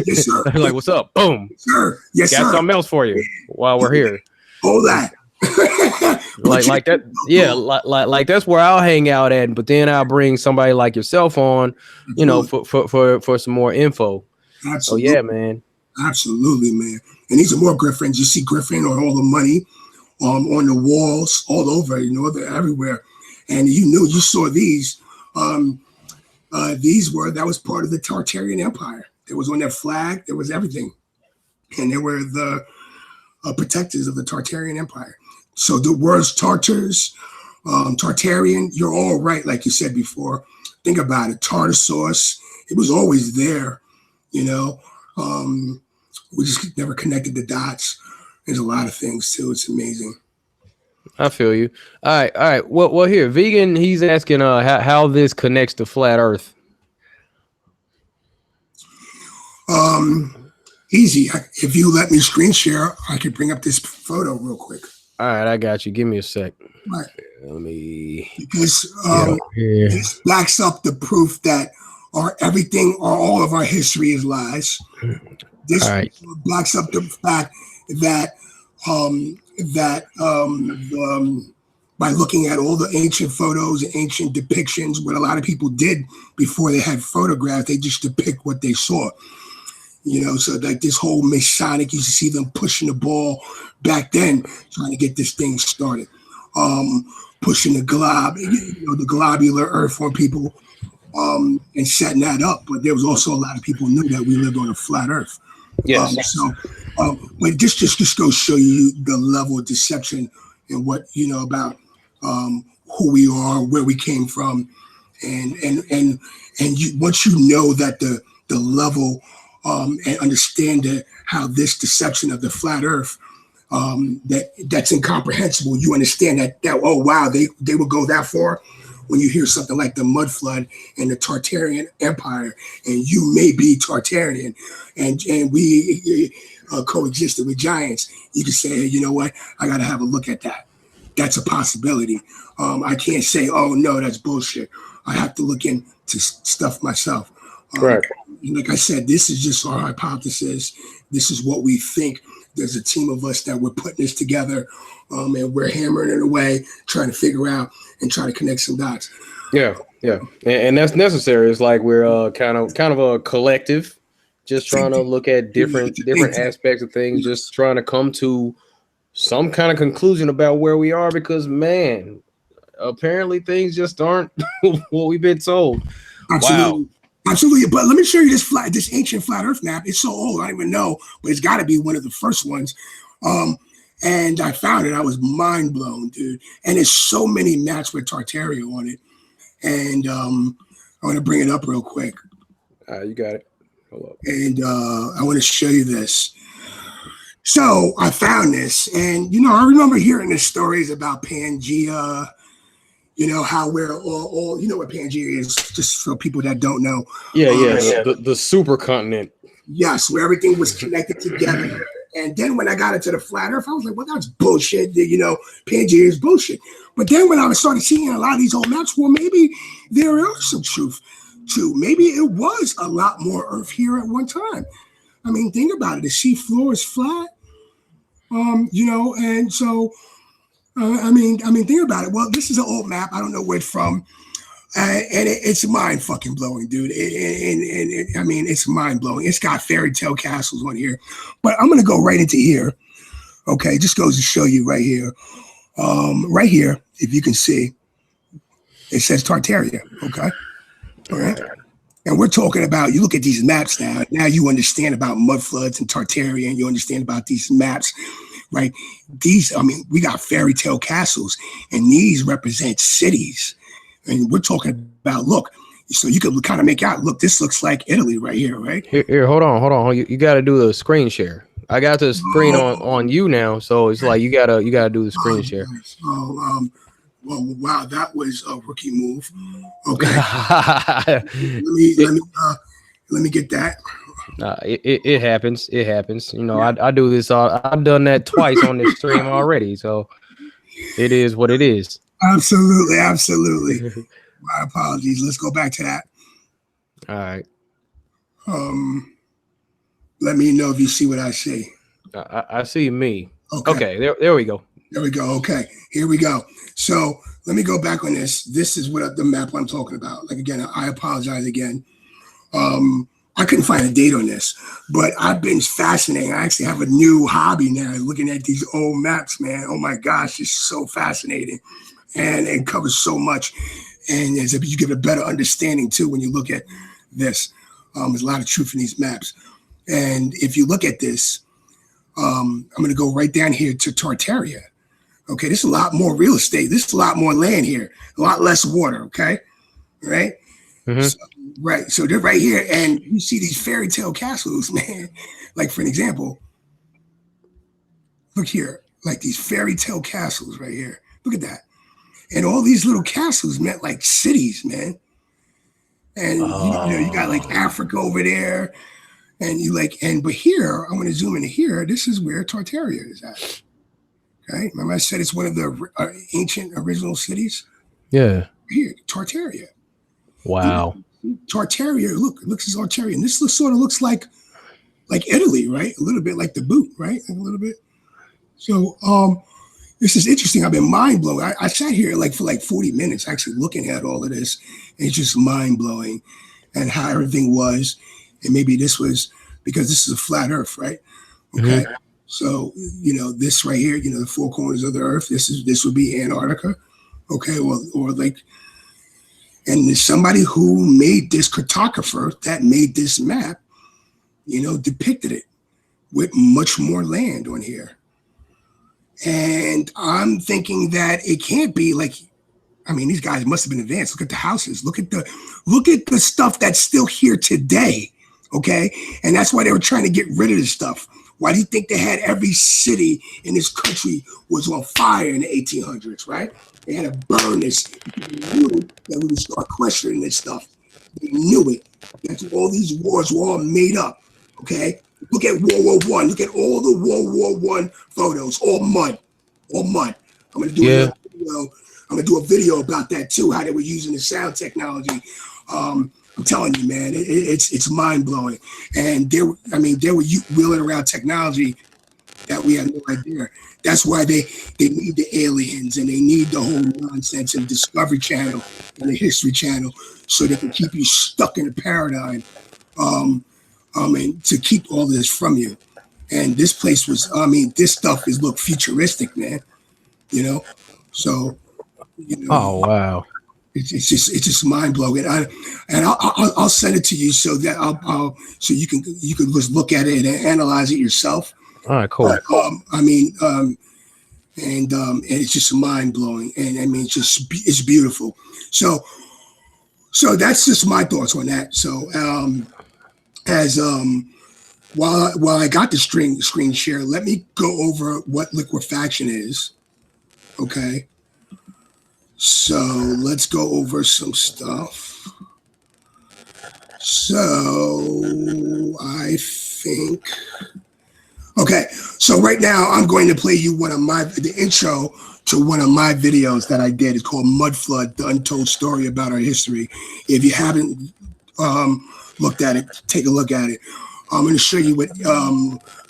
Yes, sir. Like, what's up? Boom. Yes, sir. Yes, got something else for you while we're here. Hold that. like that. Yeah, like that's where I'll hang out at. But then I'll bring somebody like yourself on, for some more info. Absolutely. So yeah, man. Absolutely, man. And these are more Griffins. You see Griffin on all the money, on the walls, all over. They're everywhere. And you saw these. That was part of the Tartarian Empire. It was on their flag. There was everything, and they were the protectors of the Tartarian Empire. So the words Tartars, Tartarian, you're all right, like you said before. Think about it. Tartar sauce. It was always there. We just never connected the dots. There's a lot of things too. It's amazing. I feel you. All right. Well, here, vegan. He's asking how this connects to flat Earth. Easy. If you let me screen share, I can bring up this photo real quick. All right, I got you. Give me a sec. Right. Let me. Because this backs up the proof that all of our history is lies. This backs up the fact that by looking at all the ancient photos and ancient depictions, what a lot of people did before they had photographs, they just depict what they saw. So like this whole Masonic, you see them pushing the ball back then, trying to get this thing started. Pushing the the globular earth on people, and setting that up. But there was also a lot of people who knew that we lived on a flat earth. Yes. But this just goes show you the level of deception and what about who we are, where we came from, and once you know that the level and understand how this deception of the flat earth that's incomprehensible, you understand that oh wow, they would go that far. When you hear something like the mud flood and the Tartarian Empire, and you may be Tartarian, and we coexisted with giants, you can say, hey, you know what? I got to have a look at that. That's a possibility. I can't say, oh no, that's bullshit. I have to look into stuff myself. Right. Like I said, this is just our hypothesis. This is what we think. There's a team of us that we're putting this together, and we're hammering it away, trying to figure out and try to connect some dots. Yeah, and that's necessary. It's like we're kind of a collective, just trying to look at different aspects of things, just trying to come to some kind of conclusion about where we are. Because man, apparently things just aren't what we've been told. Absolutely. Wow. Absolutely. But let me show you this ancient flat Earth map. It's so old, I don't even know, but it's got to be one of the first ones. And I found it. I was mind blown, dude. And there's so many maps with Tartaria on it. And I want to bring it up real quick. You got it. Hold up. And I want to show you this. So I found this, and I remember hearing the stories about Pangea. How we're all what Pangea is, just for people that don't know. Yeah. The supercontinent. Yes, where everything was connected together. And then when I got into the flat Earth, I was like, well, that's bullshit. Pangea is bullshit. But then when I started seeing a lot of these old maps, well, maybe there is some truth too. Maybe it was a lot more Earth here at one time. I mean, think about it. The sea floor is flat. And so I mean, think about it. Well, this is an old map. I don't know where it's from. And it's mind fucking blowing, dude. I mean, it's mind blowing. It's got fairy tale castles on here, but I'm gonna go right into here. Okay, just goes to show you right here. Right here, if you can see, it says Tartaria. Okay, all right. And we're talking about. You look at these maps now. Now you understand about mud floods and Tartarian. You understand about these maps, right? We got fairy tale castles, and these represent cities. And we're talking about, look, so you could kind of make out, look, this looks like Italy right here, right? Here, hold on. You got to do the screen share. I got the screen on you now, so it's like you gotta do the screen share. Well, wow, that was a rookie move. Okay, let me get that. It happens. It happens. I do this. I've done that twice on this stream already, so it is what it is. Absolutely. My apologies. Let's go back to that. All right. Let me know if you see what I see. I see me. Okay. There we go. There we go. Okay. Here we go. So let me go back on this. This is what the map I'm talking about. Like, again, I apologize again. I couldn't find a date on this, but I've been fascinated. I actually have a new hobby now, looking at these old maps, man. Oh my gosh, it's so fascinating. And it covers so much. And you get a better understanding too when you look at this. There's a lot of truth in these maps. And if you look at this, I'm going to go right down here to Tartaria. Okay, this is a lot more real estate. This is a lot more land here, a lot less water. Okay, right? Mm-hmm. So they're right here, and you see these fairy tale castles, man. Like, for an example, look here, like these fairy tale castles right here. Look at that. And all these little castles meant like cities, man. And you got like Africa over there, and but here, I'm going to zoom in here. This is where Tartaria is at. Okay, remember I said it's one of the ancient original cities. Yeah. Here, Tartaria. Wow. Tartaria. Look at Tartaria. And this sort of looks like Italy, right? A little bit like the boot, right? A little bit. So, this is interesting. I've been mind blown. I sat here for 40 minutes actually looking at all of this. And it's just mind blowing, and how everything was. And maybe this was because this is a flat Earth, right? Okay. Mm-hmm. So, this right here, the four corners of the Earth, this would be Antarctica. Okay. Or like, and there's somebody who made this cartographer that made this map, depicted it with much more land on here. And I'm thinking that it can't be these guys must have been advanced. Look at the houses. Look at the stuff that's still here today. Okay. And that's why they were trying to get rid of this stuff. Why do you think they had every city in this country was on fire in the 1800s, right? They had to burn this. They knew that we would start questioning this stuff. They knew it. That's why all these wars were all made up. Okay. Look at World War I. Look at all the World War I photos. All mud. I'm gonna do a video about that too. How they were using the sound technology. I'm I'm telling you, man, it's mind blowing. And they were wheeling around technology that we have no idea. That's why they need the aliens and they need the whole nonsense and Discovery Channel and the History Channel so they can keep you stuck in a paradigm, and to keep all this from you. And this place was, this stuff is look futuristic, man. You know, so Oh wow. it's just mind blowing. I'll send it to you so that so you can just look at it and analyze it yourself. All right, cool. And it's just mind blowing, and I mean, it's beautiful. So that's just my thoughts on that. So as while I got the screen share, let me go over what liquefaction is. Okay. So let's go over some stuff. So I think. Okay, so right now I'm going to play you the intro to one of my videos that I did. It's called Mud Flood, the Untold Story About Our History. If you haven't looked at it, take a look at it. I'm going to show you what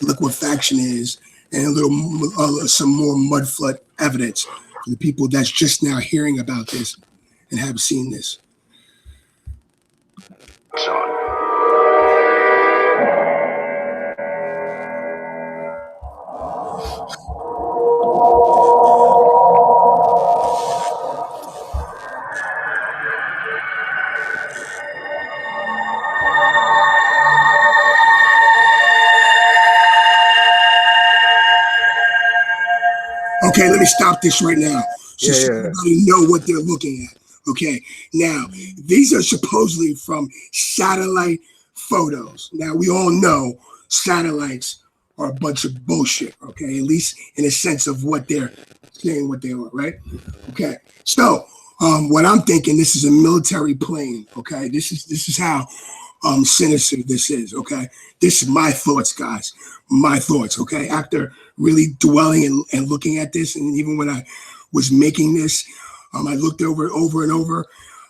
liquefaction is and some more mud flood evidence for the people that's just now hearing about this and haven't seen this. Okay, let me stop this right now so everybody know what they're looking at. Okay, now these are supposedly from satellite photos. Now we all know satellites are a bunch of bullshit. Okay, at least in a sense of what they're saying, what they are, right? Okay, so what I'm thinking, this is a military plane. Okay, this is how sinister this is. Okay, this is my thoughts, guys. My thoughts. Okay, after really dwelling and looking at this, and even when I was making this, I looked over it over and over,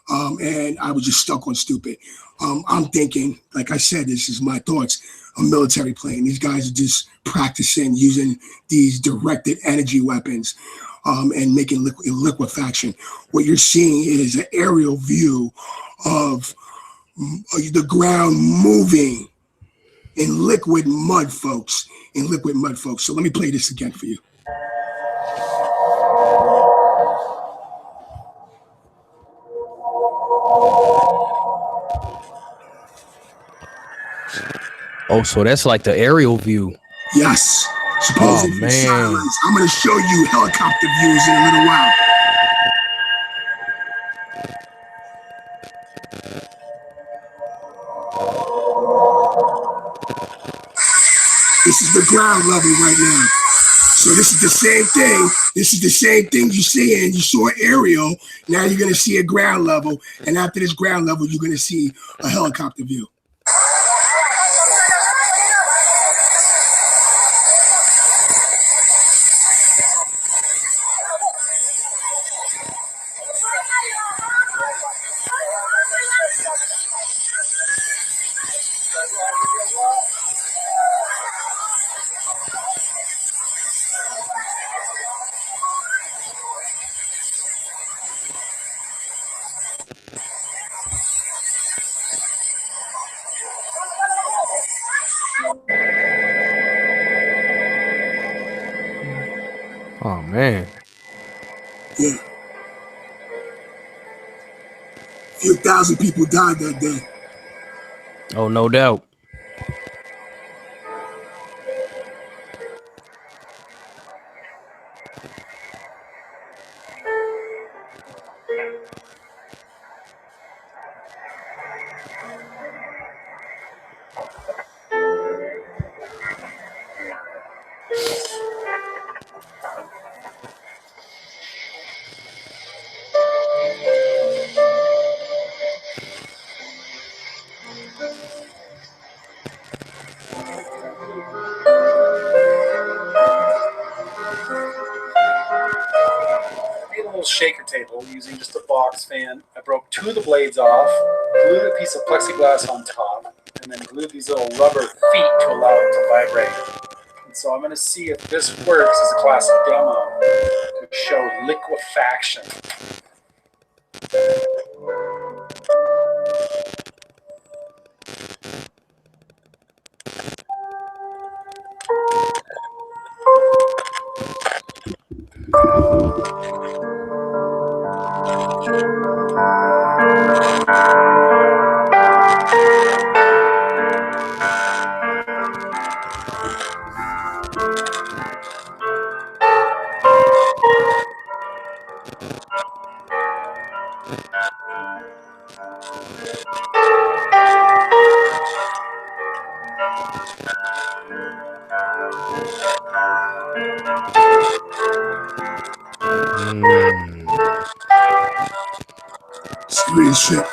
and I was just stuck on stupid. I'm thinking, like I said, this is my thoughts. A military plane. These guys are just practicing using these directed energy weapons and making liquefaction. What you're seeing is an aerial view of the ground moving in liquid mud, folks. So let me play this again for you. Oh, so that's like the aerial view. Yes. Supposedly from satellites. I'm going to show you helicopter views in a little while. This is the ground level right now. So this is the same thing. This is the same thing you see, and you saw aerial. Now you're going to see a ground level. And after this ground level, you're going to see a helicopter view. Oh man. Yeah. A few thousand people died that day. Oh, no doubt. shaker table using just a box fan. I broke 2 of the blades off, glued a piece of plexiglass on top, and then glued these little rubber feet to allow it to vibrate. And so I'm going to see if this works as a classic demo to show liquefaction. Serious shit.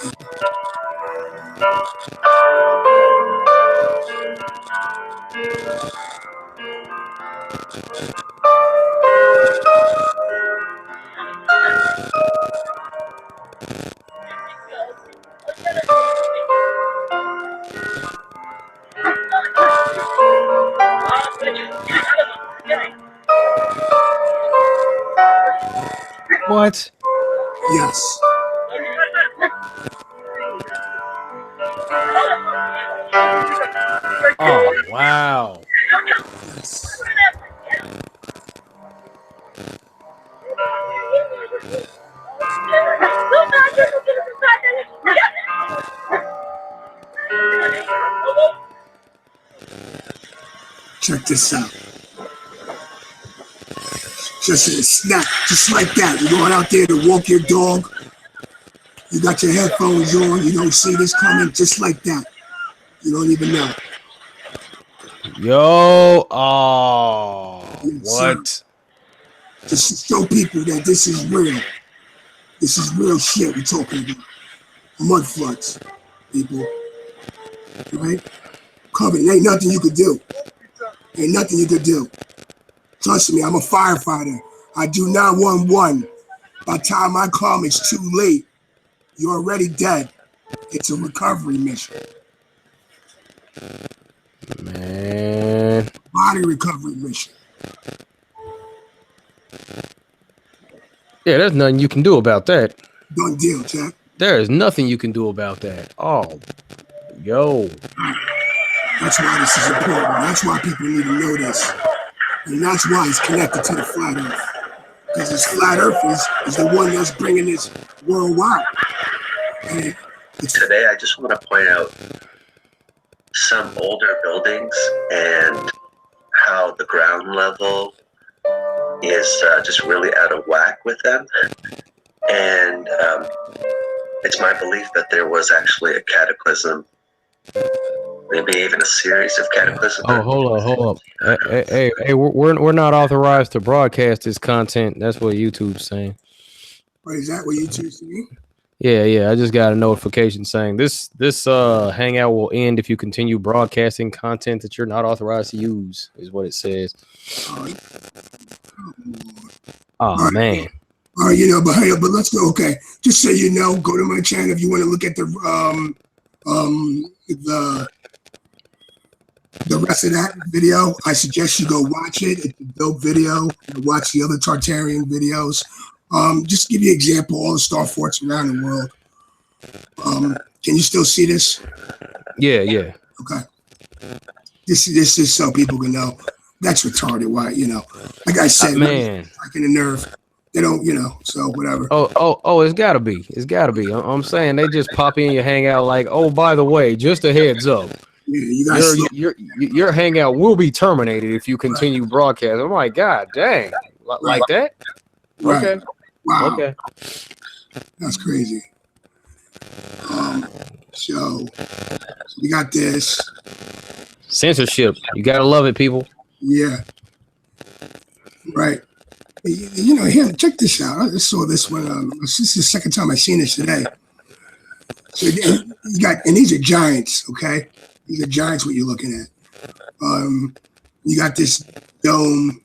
What? Yes. Oh, wow. Yes. Check this out. Just a snap, just like that. You're going out there to walk your dog. You got your headphones on. You don't see this coming, just like that. You don't even know. Yo, oh, Yes, what? sir. Just to show people that this is real. This is real shit we're talking about. Mud floods, people. Right? Covered. Ain't nothing you could do. Ain't nothing you could do. Trust me, I'm a firefighter. I do 911. By the time I come, it's too late. You're already dead. It's a recovery mission. Man. Body recovery mission. Yeah, there's nothing you can do about that. Done deal, Jack. There is nothing you can do about that. Oh, yo. That's why this is important. That's why people need to know this. And that's why it's connected to the flat earth. Because this flat earth is the one that's bringing this worldwide. And today, I just want to point out some older buildings and how the ground level is just really out of whack with them. And it's my belief that there was actually a cataclysm, maybe even a series of cataclysms. Oh, hold up. Hey, we're not authorized to broadcast this content. That's what YouTube's saying. Wait, is that what YouTube's saying? Yeah. I just got a notification saying this hangout will end if you continue broadcasting content that you're not authorized to use, is what it says. Oh, man. All right, but let's go. Okay, just so you know, go to my channel if you want to look at the rest of that video. I suggest you go watch it. It's a dope video. Watch the other Tartarian videos. Just to give you an example, all the star forts around the world. Can you still see this? Yeah. Okay. This is so people can know. That's retarded. Why, like I said, man, like in the nerve. They don't, so whatever. Oh, it's gotta be. I'm saying they just pop in your hangout like, oh, by the way, just a heads up. Yeah, you guys. Your hangout will be terminated if you continue broadcasting. I'm like, God dang, like that? Right. Okay. Wow. Okay. That's crazy. So we got this. Censorship. You gotta love it, people. Yeah. Right. Here, check this out. I just saw this one. This is the second time I've seen this today. So you got, and these are giants, okay? These are giants what you're looking at. You got this dome,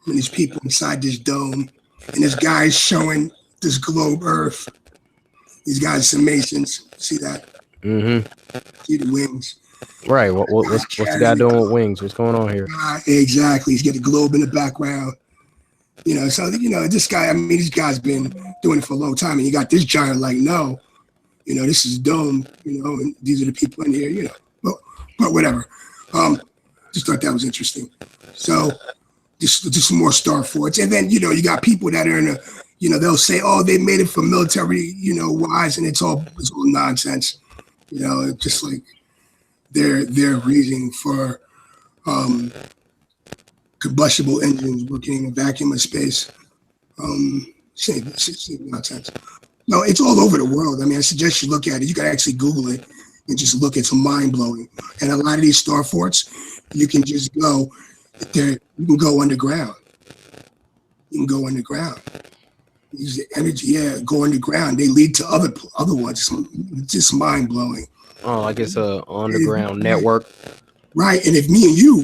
and there's people inside this dome. And this guy's showing this globe Earth. These guys, some Masons. See that? Mm-hmm. See the wings. Right. What's the guy doing with wings? What's going on here? Exactly. He's got the globe in the background. So this guy. I mean, this guy's been doing it for a long time, and you got this giant like, no, this is dome. And these are the people in here. But whatever. Just thought that was interesting. So just some more star forts, and then you got people that are in a. They'll say, oh, they made it for military, wise, and it's all nonsense. Just like their reasoning for combustible engines working in a vacuum of space. Same nonsense. No, it's all over the world. I mean, I suggest you look at it. You can actually Google it and just look. It's mind blowing. And a lot of these star forts, you can just go there. You can go underground. You can go underground. Use the energy, go underground. They lead to other ones. It's just mind blowing. Oh, like it's a underground network. Right. And if me and you,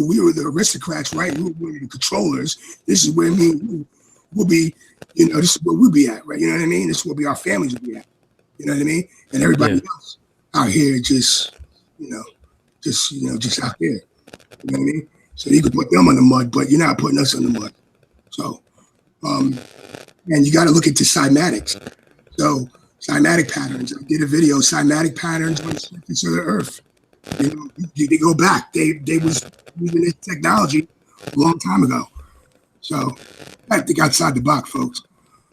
we were the aristocrats, right? We were the controllers. This is where me and you will be, this is where we'll be at, right? You know what I mean? This is where our families will be at. You know what I mean? And everybody else out here just out there. You know what I mean? So you could put them on the mud, but you're not putting us on the mud. So and you got to look into cymatics. So cymatic patterns. I did a video, cymatic patterns on the surface of the Earth. They go back. They was using this technology a long time ago. So I think outside the box, folks.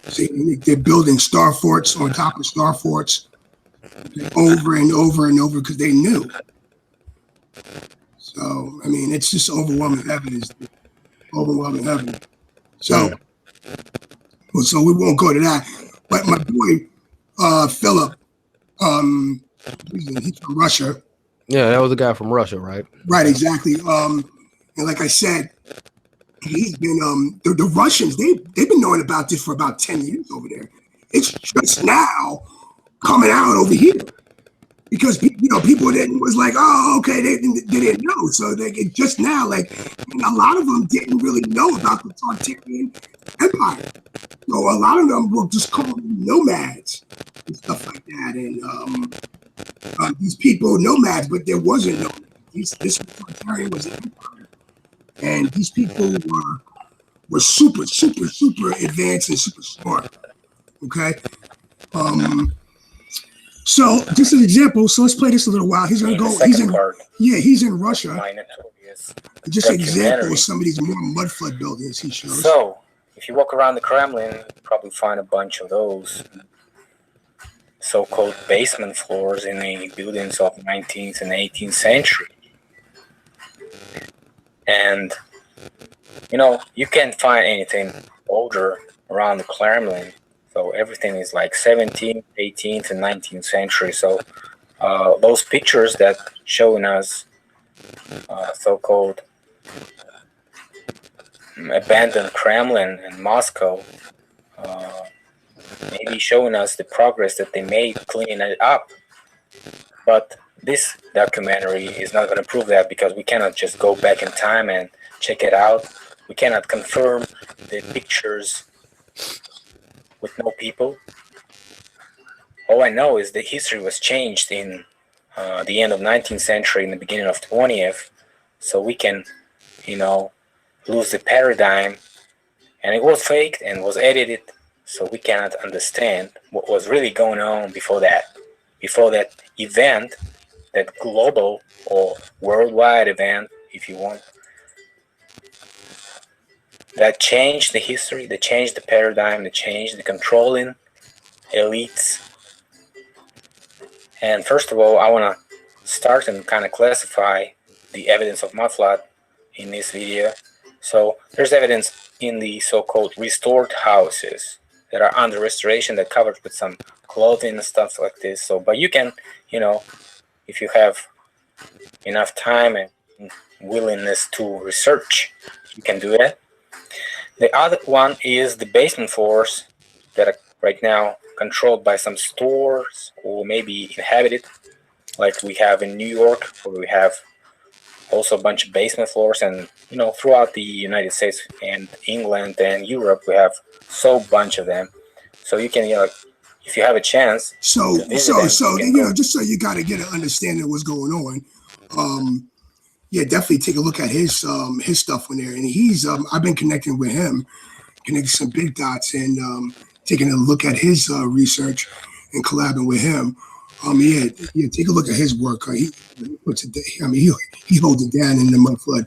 See, they're building star forts on top of star forts over and over and over because they knew. So I mean, it's just overwhelming evidence. Overwhelming evidence. So we won't go to that. But my boy Philip, he's from Russia. Yeah, that was a guy from Russia, right? Right, exactly. And like I said, he's been the Russians. They've been knowing about this for about 10 years over there. It's just now coming out over here because people was like, oh, okay, they didn't know. So they get just now, like a lot of them didn't really know about the Tartarian Empire. So a lot of them were just called nomads and stuff like that. And these people nomads, but there wasn't no. This Tartarian was an empire, and these people were super advanced and super smart. Okay. So just an example. So let's play this a little while. He's gonna go. He's in Russia. Just an example of some of these more mud flood buildings he shows. So if you walk around the Kremlin, you probably find a bunch of those so-called basement floors in the buildings of 19th and 18th century. And you can't find anything older around the Kremlin. So everything is like 17th, 18th, and 19th century. So those pictures that showing us so-called abandoned Kremlin in Moscow, maybe showing us the progress that they made cleaning it up. But this documentary is not going to prove that because we cannot just go back in time and check it out. We cannot confirm the pictures with no people. All I know is that history was changed in the end of 19th century and the beginning of 20th, so we can, lose the paradigm, and it was faked and was edited, so we cannot understand what was really going on before that event, that global or worldwide event, if you want, that changed the history, that changed the paradigm, that changed the controlling elites. And first of all, I want to start and kind of classify the evidence of mud flood in this video. So there's evidence in the so-called restored houses that are under restoration, that covered with some clothing and stuff like this. So, but you can, if you have enough time and willingness to research, you can do that. The other one is the basement floors that are right now controlled by some stores or maybe inhabited, like we have in New York, where we have also a bunch of basement floors, and throughout the United States and England and Europe, we have so bunch of them. So you can, if you have a chance So, to visit them, you can go. just so you got to get an understanding of what's going on. Yeah, definitely take a look at his stuff on there. And he's I've been connecting with him, connecting some big dots, and taking a look at his research and collabing with him. Yeah, take a look at his work. He puts it. I mean, he holds it down in the mud flood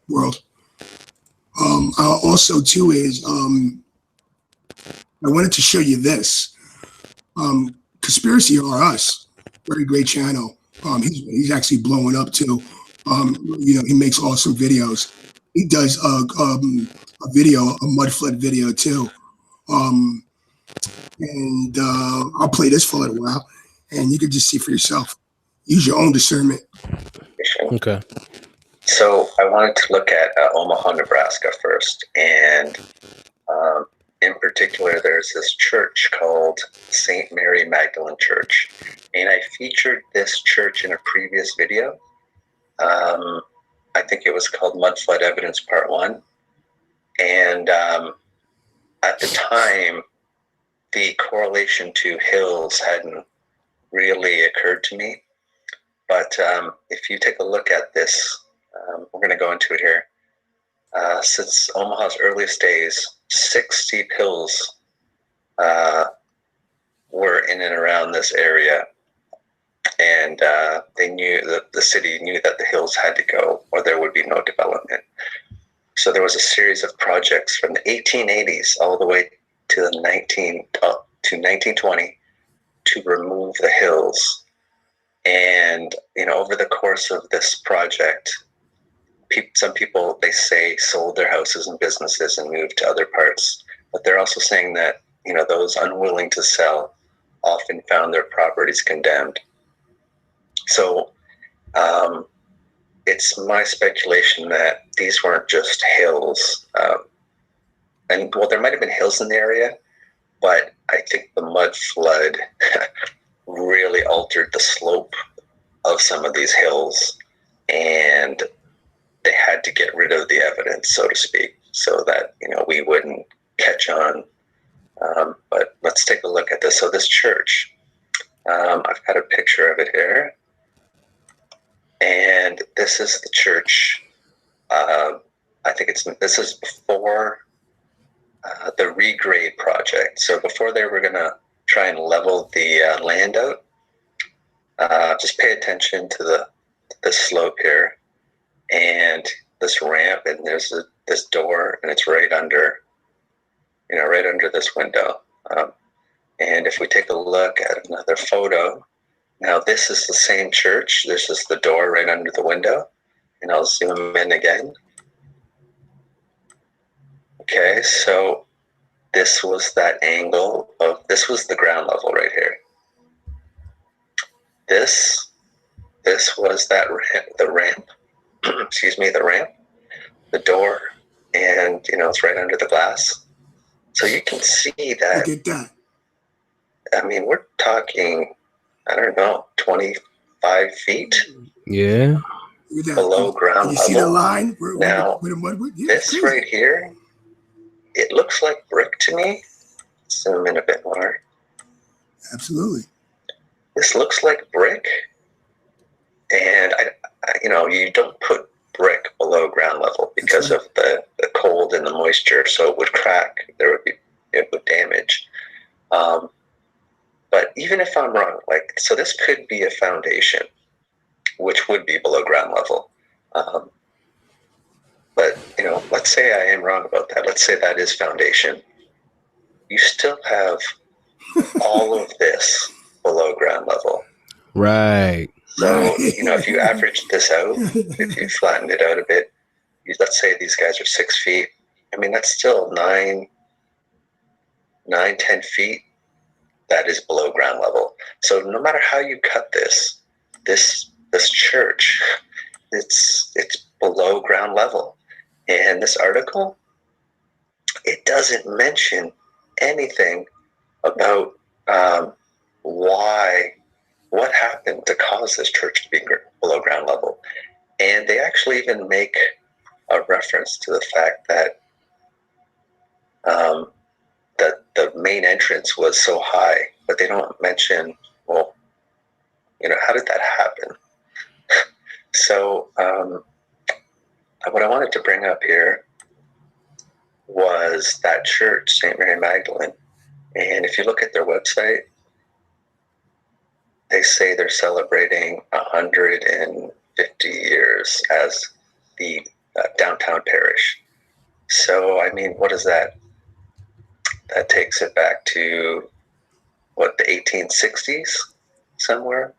world. Also, too, is I wanted to show you this. Conspiracy or Us, very great channel. He's actually blowing up too. He makes awesome videos. He does a video, a mud flood video too. And I'll play this for a little while, and you can just see for yourself. Use your own discernment. Okay. So I wanted to look at Omaha, Nebraska first, and in particular, there's this church called St. Mary Magdalen Church, and I featured this church in a previous video. I think it was called Mud Flood Evidence Part 1, and at the time, the correlation to hills hadn't really occurred to me. But if you take a look at this, we're going to go into it here. Since Omaha's earliest days, 6 steep hills were in and around this area, and they knew that the city knew that the hills had to go, or there would be no development. So there was a series of projects from the 1880s all the way to the 1920 to remove the hills. And over the course of this project, some people, they say, sold their houses and businesses and moved to other parts. But they're also saying that those unwilling to sell often found their properties condemned. So it's my speculation that these weren't just hills. And well, there might have been hills in the area, but I think the mud flood really altered the slope of some of these hills, and they had to get rid of the evidence, so to speak, so that we wouldn't catch on. But let's take a look at this. So this church, I've got a picture of it here, and this is the church. I think this is before the regrade project. So before they were going to try and level the land out, just pay attention to the slope here and this ramp, and there's this door, and it's right under this window. And if we take a look at another photo, now this is the same church. This is the door right under the window, and I'll zoom in again. Okay, so this was that angle this was the ground level right here. This was that ramp, the ramp, the ramp, the door, and it's right under the glass. So you can see that. Look at that. I mean, we're talking, I don't know, 25 feet. Yeah. Below ground level. You see the line? Now, this right here, it looks like brick to me. Zoom in a bit more. Absolutely. This looks like brick, and you don't put brick below ground level because of the cold and the moisture, so it would crack. It would damage. But even if I'm wrong, so this could be a foundation, which would be below ground level. But let's say I am wrong about that. Let's say that is foundation. You still have all of this below ground level. Right. So, if you average this out, if you flatten it out a bit, let's say these guys are 6 feet. I mean, that's still 10 feet. That is below ground level. So no matter how you cut this church, it's below ground level. And this article, it doesn't mention anything about why what happened to cause this church to be below ground level? And they actually even make a reference to the fact that the main entrance was so high, but they don't mention, well, how did that happen? So what I wanted to bring up here was that church, St. Mary Magdalene. And if you look at their website, they say they're celebrating 150 years as the downtown parish. So, I mean, what is that? That takes it back to, the 1860s somewhere?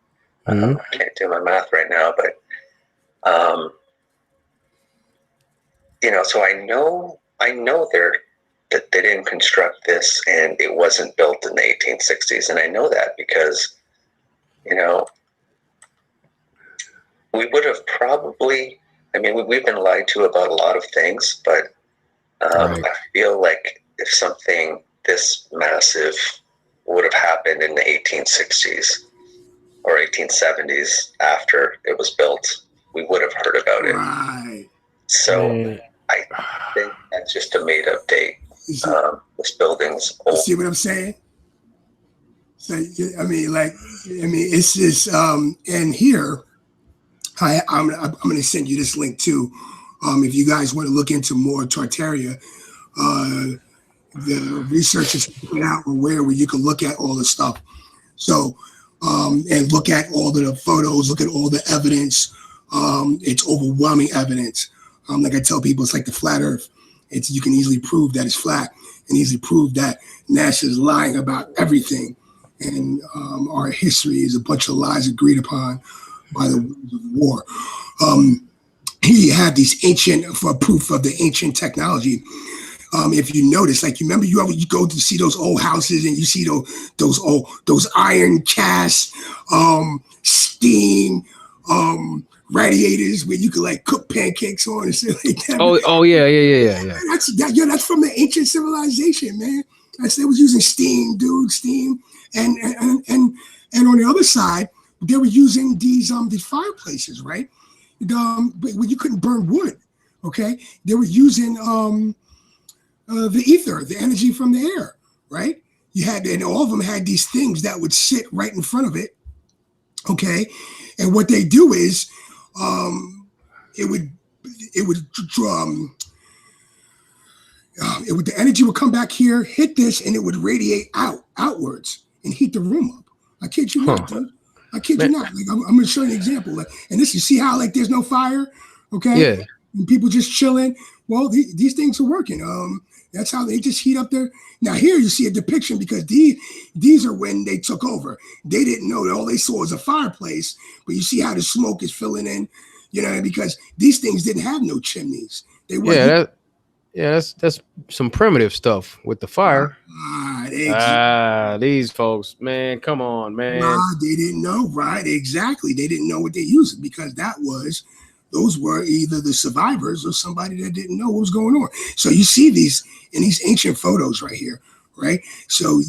Mm-hmm. I can't do my math right now, but, so I know that they didn't construct this and it wasn't built in the 1860s. And I know that because, we would have probably, we've been lied to about a lot of things, but Right. I feel like if something this massive would have happened in the 1860s or 1870s after it was built, we would have heard about it. Right. So Man. I think that's just a made-up date. This building's You old. see what I'm saying? So it's just and here I'm going to send you this link too. If you guys want to look into more Tartaria, the researchers put out where you can look at all the stuff. So and look at all of the photos, look at all the evidence. It's overwhelming evidence. Like I tell people, it's like the flat Earth. You can easily prove that it's flat and easily prove that NASA is lying about everything. And our history is a bunch of lies agreed upon by the rules of war. Here you have these ancient, for proof of the ancient technology. If you notice, like you remember, you go to see those old houses and you see those iron casts, steam, radiators where you could like cook pancakes on and shit like that. Oh yeah. That's from the ancient civilization, man. They was using steam, dude, steam, and on the other side they were using these fireplaces, right? When you couldn't burn wood, okay? They were using the ether, the energy from the air, right? And all of them had these things that would sit right in front of it, okay? And what they do is, the energy would come back here, hit this, and it would radiate outwards and heat the room up. I kid you not, dude. I kid you not. Like, I'm gonna show you an example. Like, and this, you see how like there's no fire, okay? Yeah. And people just chilling. Well, these things are working. That's how they just heat up there. Now here you see a depiction because these are when they took over. They didn't know that all they saw was a fireplace, but you see how the smoke is filling in, because these things didn't have no chimneys. They were that's some primitive stuff with the fire. These folks, man, come on, man. They didn't know, right? Exactly. They didn't know what they used because those were either the survivors or somebody that didn't know what was going on. So you see these in these ancient photos right here, right? So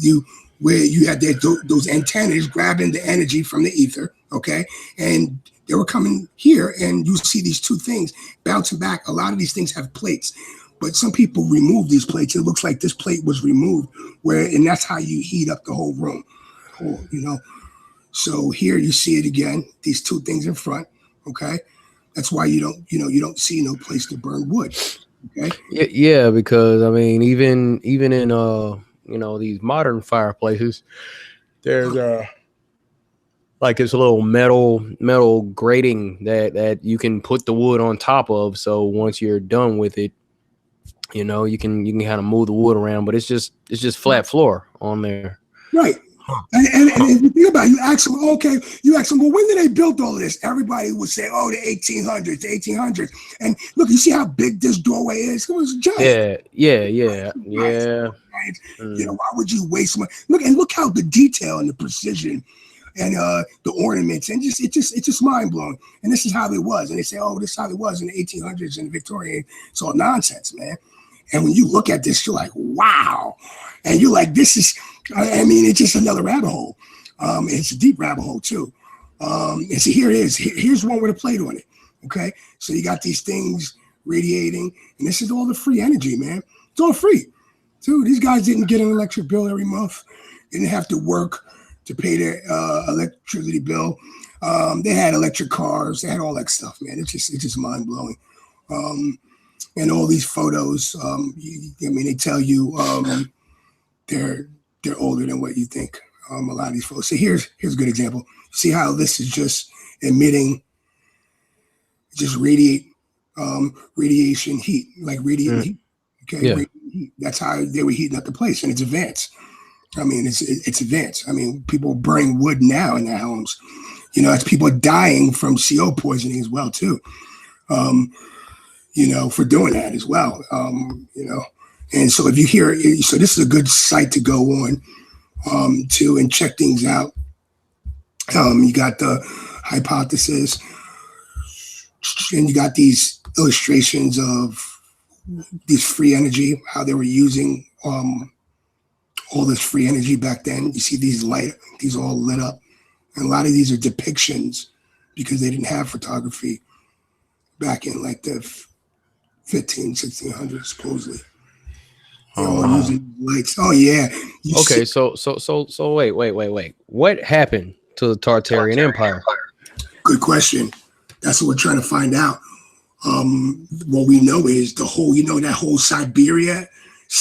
where you had those antennas grabbing the energy from the ether, okay? And they were coming here, and you see these two things bouncing back. A lot of these things have plates, but some people remove these plates. It looks like this plate was removed, and that's how you heat up the whole room, So here you see it again, these two things in front, okay? That's why you don't see no place to burn wood. Okay. Yeah, because I mean, even in these modern fireplaces, there's like this little metal grating that you can put the wood on top of. So once you're done with it, you can kind of move the wood around, but it's just flat floor on there. Right. And if you think about it, you ask them, well, when did they build all of this? Everybody would say, the 1800s. And look, you see how big this doorway is? It was giant. Yeah. Right? Why would you waste money? Look how the detail and the precision and the ornaments, and it's just mind blowing. And this is how it was. And they say, this is how it was in the 1800s in Victorian. It's all nonsense, man. And when you look at this, you're like, wow. And you're like, this is, it's just another rabbit hole. It's a deep rabbit hole too. And see, here it is. Here's one with a plate on it. Okay, so you got these things radiating, and this is all the free energy, man. It's all free. Dude, these guys didn't get an electric bill every month. They didn't have to work to pay their electricity bill. They had electric cars. They had all that stuff, man. It's just mind blowing. And all these photos, they tell you they're older than what you think. A lot of these photos. So here's a good example. See how this is just emitting, just radiation heat, like radiant heat. Okay, Yeah. heat. That's how they were heating up the place, and it's advanced. I mean, it's advanced. I mean, people burning wood now in their homes. It's people dying from CO poisoning as well too. For doing that as well. And so if you hear, so this is a good site to go on to and check things out. You got the hypothesis, and you got these illustrations of this free energy, how they were using all this free energy back then. You see these all lit up. And a lot of these are depictions because they didn't have photography back in like the 1600s, supposedly. They're all using lights. Oh yeah. Okay, so wait. What happened to the Tartarian Empire? Good question. That's what we're trying to find out. What we know is the whole, that whole Siberia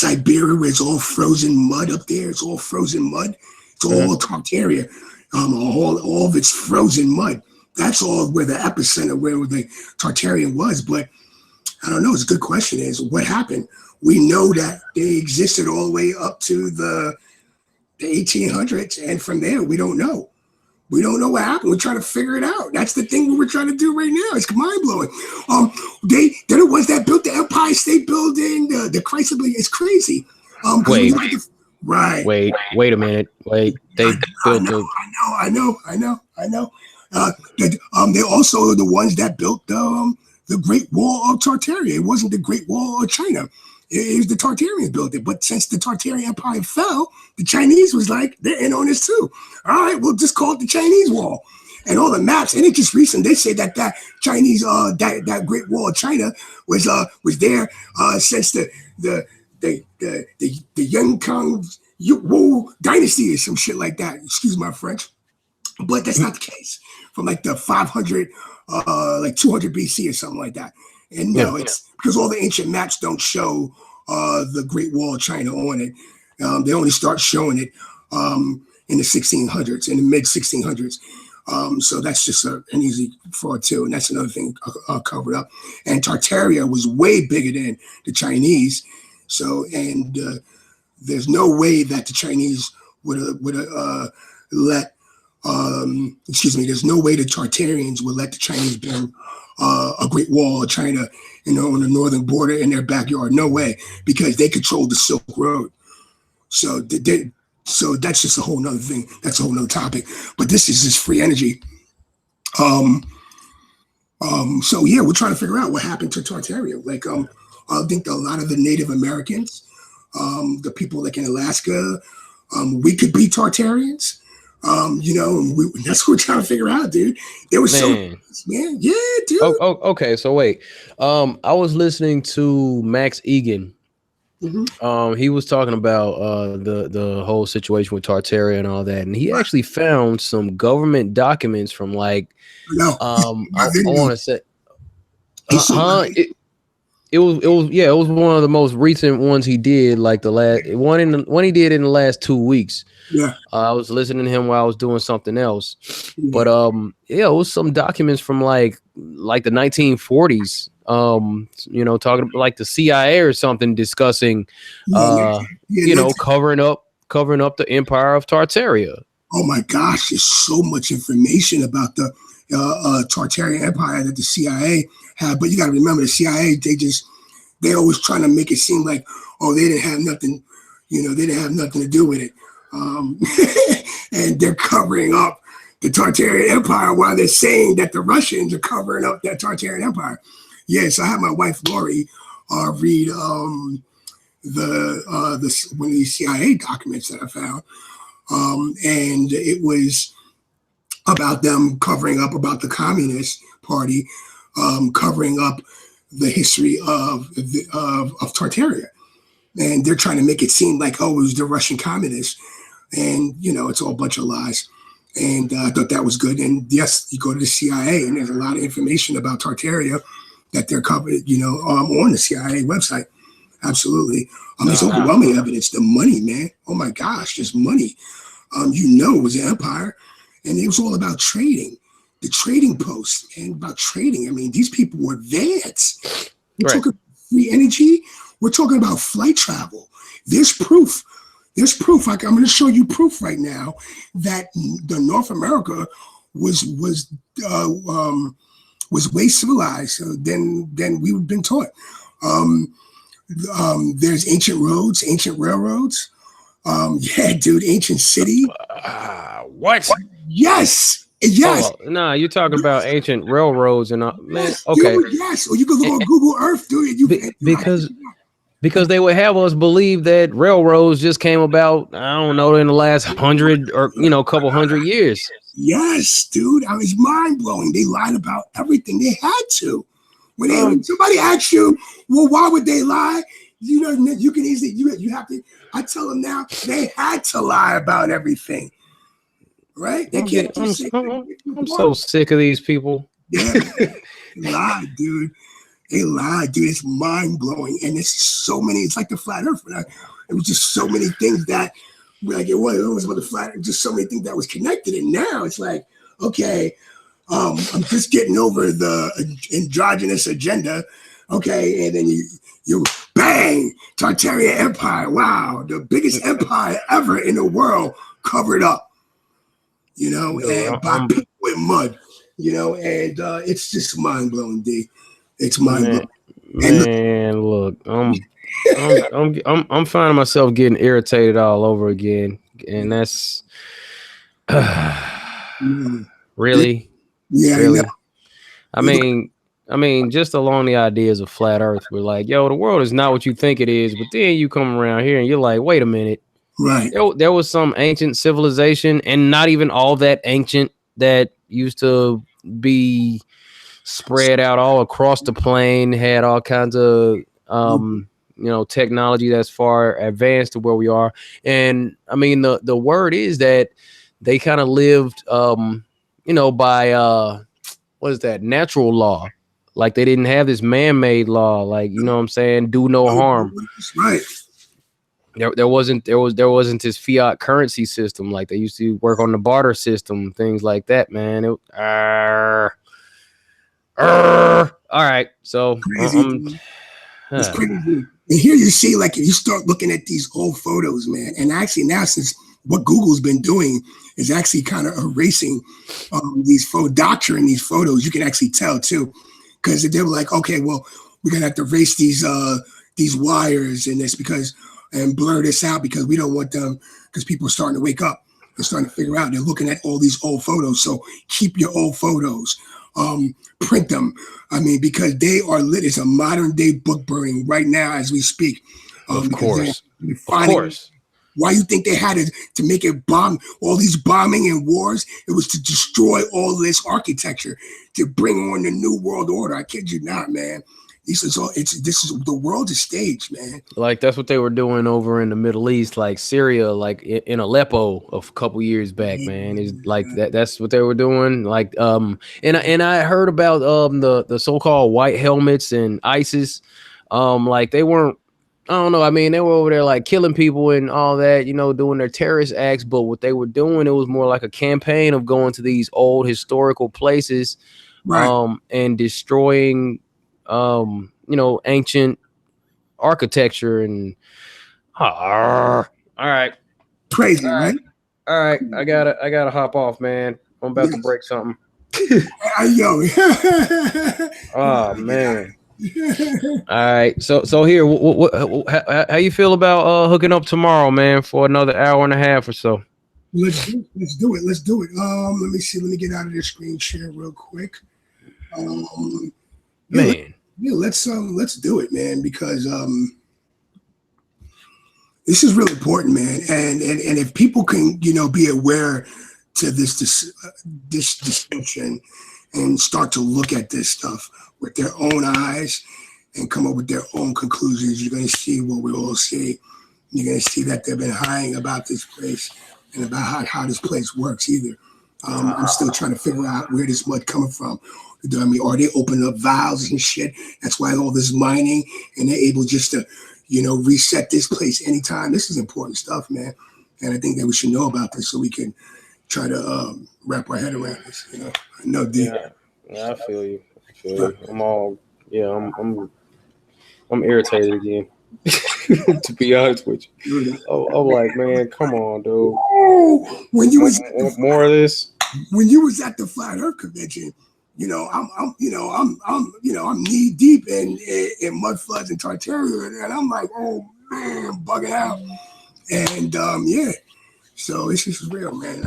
where it's all frozen mud up there. It's all frozen mud. It's all Tartaria. All of it's frozen mud. That's all where the epicenter, where the Tartarian was. But I don't know. It's a good question. Is what happened? We know that they existed all the way up to the 1800s, and from there we don't know. We don't know what happened. We're trying to figure it out. That's the thing we're trying to do right now. It's mind blowing. They're the ones that built the Empire State Building, the Chrysler Building. It's crazy. Wait. Right. Wait a minute. Wait. They built the. I know. They also are the ones that built the Great Wall of Tartaria. It wasn't the Great Wall of China. It was the Tartarians built it. But since the Tartarian Empire fell, the Chinese was like, they're in on this too. All right, we'll just call it the Chinese Wall. And all the maps, and it just recent, they say that Chinese, that Great Wall of China was there since the Young Kong Wu dynasty or some shit like that. Excuse my French. But that's not the case. From like the 500, like 200 BC or something like that. And no, it's because all the ancient maps don't show the Great Wall of China on it. They only start showing it in the 1600s, in the mid 1600s. So that's just an easy fraud too. And that's another thing covered up. And Tartaria was way bigger than the Chinese. So, and there's no way that the Chinese would have let, there's no way the Tartarians would let the Chinese build a Great Wall of China, on the northern border in their backyard. No way, because they controlled the Silk Road. So so that's just a whole nother thing. That's a whole nother topic. But this is just free energy. So yeah, we're trying to figure out what happened to Tartaria. Like, I think a lot of the Native Americans, the people like in Alaska, we could be Tartarians. That's what we're trying to figure out, dude. There was man, yeah, dude. Okay, so wait. I was listening to Max Egan. Mm-hmm. He was talking about the whole situation with Tartaria and all that, and he actually found some government documents from like I want to say it was one of the most recent ones he did, like the last one he did in the last 2 weeks. Yeah, I was listening to him while I was doing something else, but it was some documents from like the 1940s. Talking about like the CIA or something, discussing covering up the Empire of Tartaria. Oh my gosh, there's so much information about the Tartarian Empire that the CIA had, but you got to remember the CIA, they always trying to make it seem like, oh, they didn't have nothing, they didn't have nothing to do with it, and they're covering up the Tartarian Empire while they're saying that the Russians are covering up that Tartarian Empire. Yes, I had my wife Lori read one of these CIA documents that I found, and it was about them covering up about the Communist Party, covering up the history of Tartaria, and they're trying to make it seem like, oh, it was the Russian communists, and it's all a bunch of lies. And I thought that was good. And yes, you go to the CIA, and there's a lot of information about Tartaria that they're covered, on the CIA website. Absolutely. There's overwhelming evidence. The money, man. Oh my gosh, just money. It was an empire, and it was all about trading. The trading post, and about trading. I mean, these people were advanced. We're talking free energy. We're talking about flight travel. There's proof. I'm going to show you proof right now that the North America was way civilized than we've been taught. There's ancient roads, ancient railroads. Yeah, dude, ancient city. What? Yes. No, you're talking about ancient railroads and man. Yes, Okay. Dude, yes. Or you can look on Google Earth, dude. Because they would have us believe that railroads just came about, I don't know, in the last 100 or couple hundred years. Yes, dude. I mean, it's mind blowing. They lied about everything. They had to. When somebody asks you, well, why would they lie? You can easily you have to. I tell them now they had to lie about everything, right? They can't. I'm so sick of these people. Yeah, they lied, dude. They lied, dude. It's mind blowing, and it's so many. It's like the flat Earth. It was just so many things that, like it was about the flat Earth. Just so many things that was connected, and now it's like, okay, I'm just getting over the androgynous agenda, okay, and then you bang, Tartarian Empire. Wow, the biggest empire ever in the world covered up, and by people with mud, and it's just mind blowing, D. It's mind blowing. Man, look, I'm finding myself getting irritated all over again, and that's really, yeah. Really. I mean, just along the ideas of flat Earth, we're like, yo, the world is not what you think it is. But then you come around here and you're like, wait a minute, right? There was some ancient civilization, and not even all that ancient, that used to be spread out all across the plane, had all kinds of technology that's far advanced to where we are. And I mean, the word is that they kind of lived by what is that, natural law. Like they didn't have this man-made law, like, what I'm saying, do no harm. Right. There wasn't this fiat currency system. Like they used to work on the barter system, things like that, man. All right, so crazy. It's crazy. And here you see, like, if you start looking at these old photos, man, and actually now, since what Google's been doing is actually kind of erasing doctoring these photos, you can actually tell too, because they were like, okay, well, we're gonna have to erase these wires and this and blur this out because we don't want them, because people are starting to wake up. They're starting to figure out. They're looking at all these old photos. So keep your old photos. Print them. I mean, because they are lit. It's a modern day book burning right now as we speak. Of course. Why you think they had to make it bomb, all these bombing and wars? It was to destroy all this architecture, to bring on the new world order. I kid you not, man. This is the world is staged, man. Like that's what they were doing over in the Middle East, like Syria, like in Aleppo a couple years back, man. Is like that's what they were doing. Like and I heard about the so-called white helmets and ISIS. Like they weren't, I don't know. I mean, they were over there like killing people and all that, doing their terrorist acts. But what they were doing, it was more like a campaign of going to these old historical places, right, and destroying ancient architecture and all right, crazy, right? All right, I gotta hop off, man. I'm about to break something. Yo. Oh man. All right, so here, how you feel about hooking up tomorrow, man, for another hour and a half or so? Let's do it. Let me see. Let me get out of this screen share real quick. Man. Let's do it, man, because This is really important, man. And if people can, be aware to this distinction and start to look at this stuff with their own eyes and come up with their own conclusions, you're going to see what we all see. You're going to see that they've been lying about this place and about how this place works either. I'm still trying to figure out where this mud coming from. I mean, are they opening up valves and shit? That's why all this mining, and they're able just to, reset this place anytime. This is important stuff, man. And I think that we should know about this so we can try to wrap our head around this. I know, D. Yeah, I feel you. I'm irritated again. To be honest with you, I'm like, man, come on, dude. When you was more of this, when you was at the Flat Earth convention, I'm knee deep in mud floods and Tartarian, and I'm like, oh man, I'm bugging out, and yeah, so it's just real, man.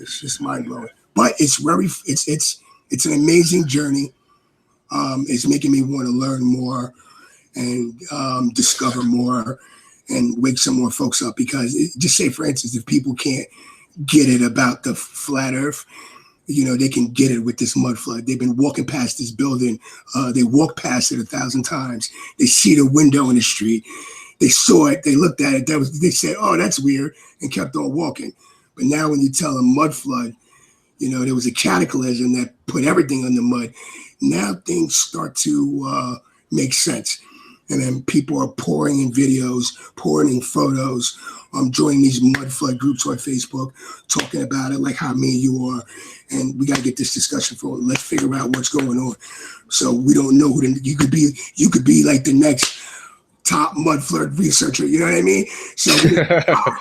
It's just mind blowing, but it's an amazing journey. It's making me want to learn more and discover more and wake some more folks up, because just say, for instance, if people can't get it about the flat earth, they can get it with this mud flood. They've been walking past this building. They walked past it 1,000 times. They see the window in the street. They saw it. They looked at it. They said, oh, that's weird, and kept on walking. But now when you tell them mud flood, there was a cataclysm that put everything in the mud. Now things start to make sense. And then people are pouring in videos, pouring in photos, joining these mud flood groups on Facebook, talking about it like how me and you are. And we got to get this discussion forward. Let's figure out what's going on. So we don't know you could be like the next top mud flood researcher. You know what I mean? So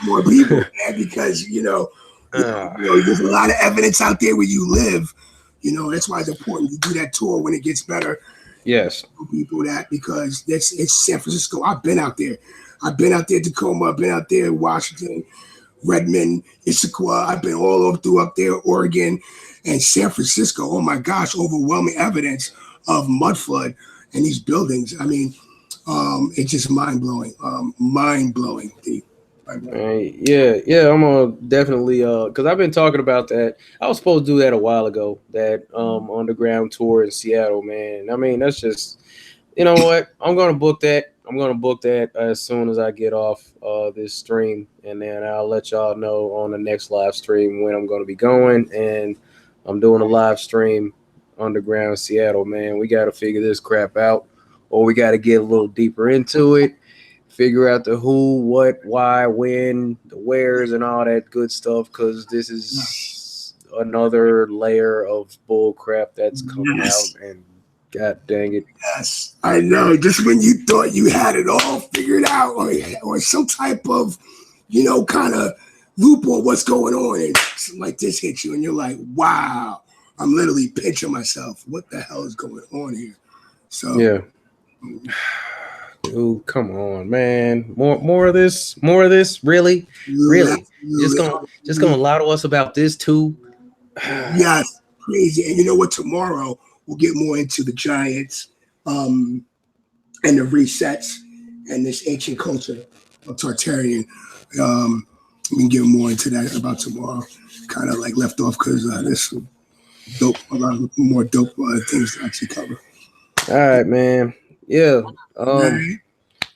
more people, man, because there's a lot of evidence out there where you live. That's why it's important to do that tour when it gets better. Yes. People that, because it's San Francisco. I've been out there. I've been out there, Tacoma. I've been out there, Washington, Redmond, Issaquah. I've been all over through up there, Oregon, and San Francisco. Oh my gosh, overwhelming evidence of mud flood in these buildings. I mean, it's just mind blowing. Mind blowing. Yeah, I'm gonna definitely because I've been talking about that. I was supposed to do that a while ago, that underground tour in Seattle, man. I mean, that's just, you know what? I'm gonna book that. I'm gonna book that as soon as I get off this stream, and then I'll let y'all know on the next live stream when I'm gonna be going. And I'm doing a live stream underground Seattle, man. We gotta figure this crap out, or we gotta get a little deeper into it. Figure out the who, what, why, when, the wheres, and all that good stuff, because this is another layer of bull crap that's coming out, and god dang it. Yes, I know. Just when you thought you had it all figured out, or some type of, kind of loop on what's going on, and something like this hits you, and you're like, wow, I'm literally pinching myself. What the hell is going on here? So yeah. Dude, come on, man. More of this, really? Just gonna lie to us about this too? Yes, crazy. And you know what? Tomorrow we'll get more into the giants, and the resets and this ancient culture of Tartarian. We can get more into that about tomorrow. Kind of like left off because there's some dope, a lot more dope things to actually cover. All right, man. Yeah.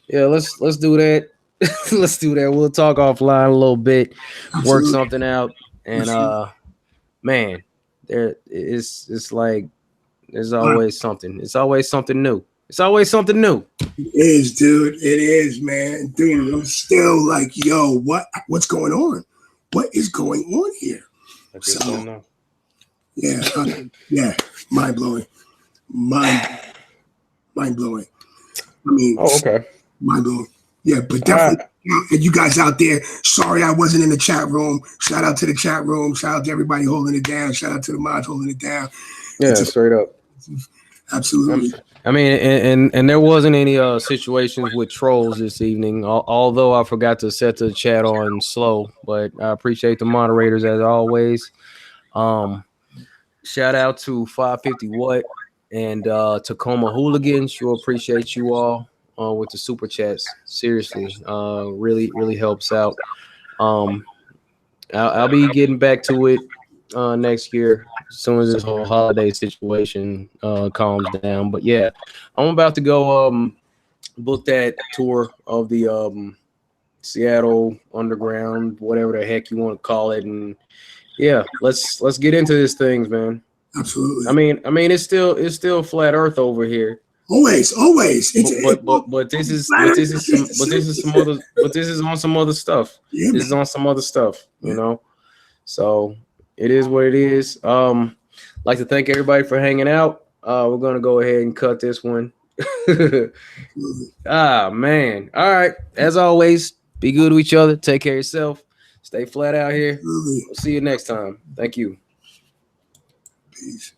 Yeah, let's do that. Let's do that. We'll talk offline a little bit, work something out, and man, it's like there's always something. It's always something new. It's always something new. It is, dude. It is, man. Dude, I'm still like, yo, what's going on? What is going on here? I just don't know. Yeah, yeah, mind blowing. Mind blowing. I mean, okay. Mind blowing. Yeah, but definitely, and you guys out there, sorry I wasn't in the chat room. Shout out to the chat room. Shout out to everybody holding it down. Shout out to the mods holding it down. Yeah, straight up. Absolutely. I mean, and there wasn't any situations with trolls this evening, although I forgot to set the chat on slow, but I appreciate the moderators as always. Shout out to 550 What and Tacoma Hooligans. Sure appreciate you all. with the super chats. Seriously, really helps out. I'll be getting back to it next year as soon as this whole holiday situation calms down. But yeah, I'm about to go book that tour of the Seattle Underground, whatever the heck you want to call it, and yeah, let's get into this things, man. Absolutely. I mean, it's still flat Earth over here. Always. But this is on some other stuff. Yeah, This is on some other stuff, you know. So it is what it is. Like to thank everybody for hanging out. We're gonna go ahead and cut this one. Man. All right. As always, be good to each other. Take care of yourself. Stay flat out here. Absolutely. We'll see you next time. Thank you. Peace.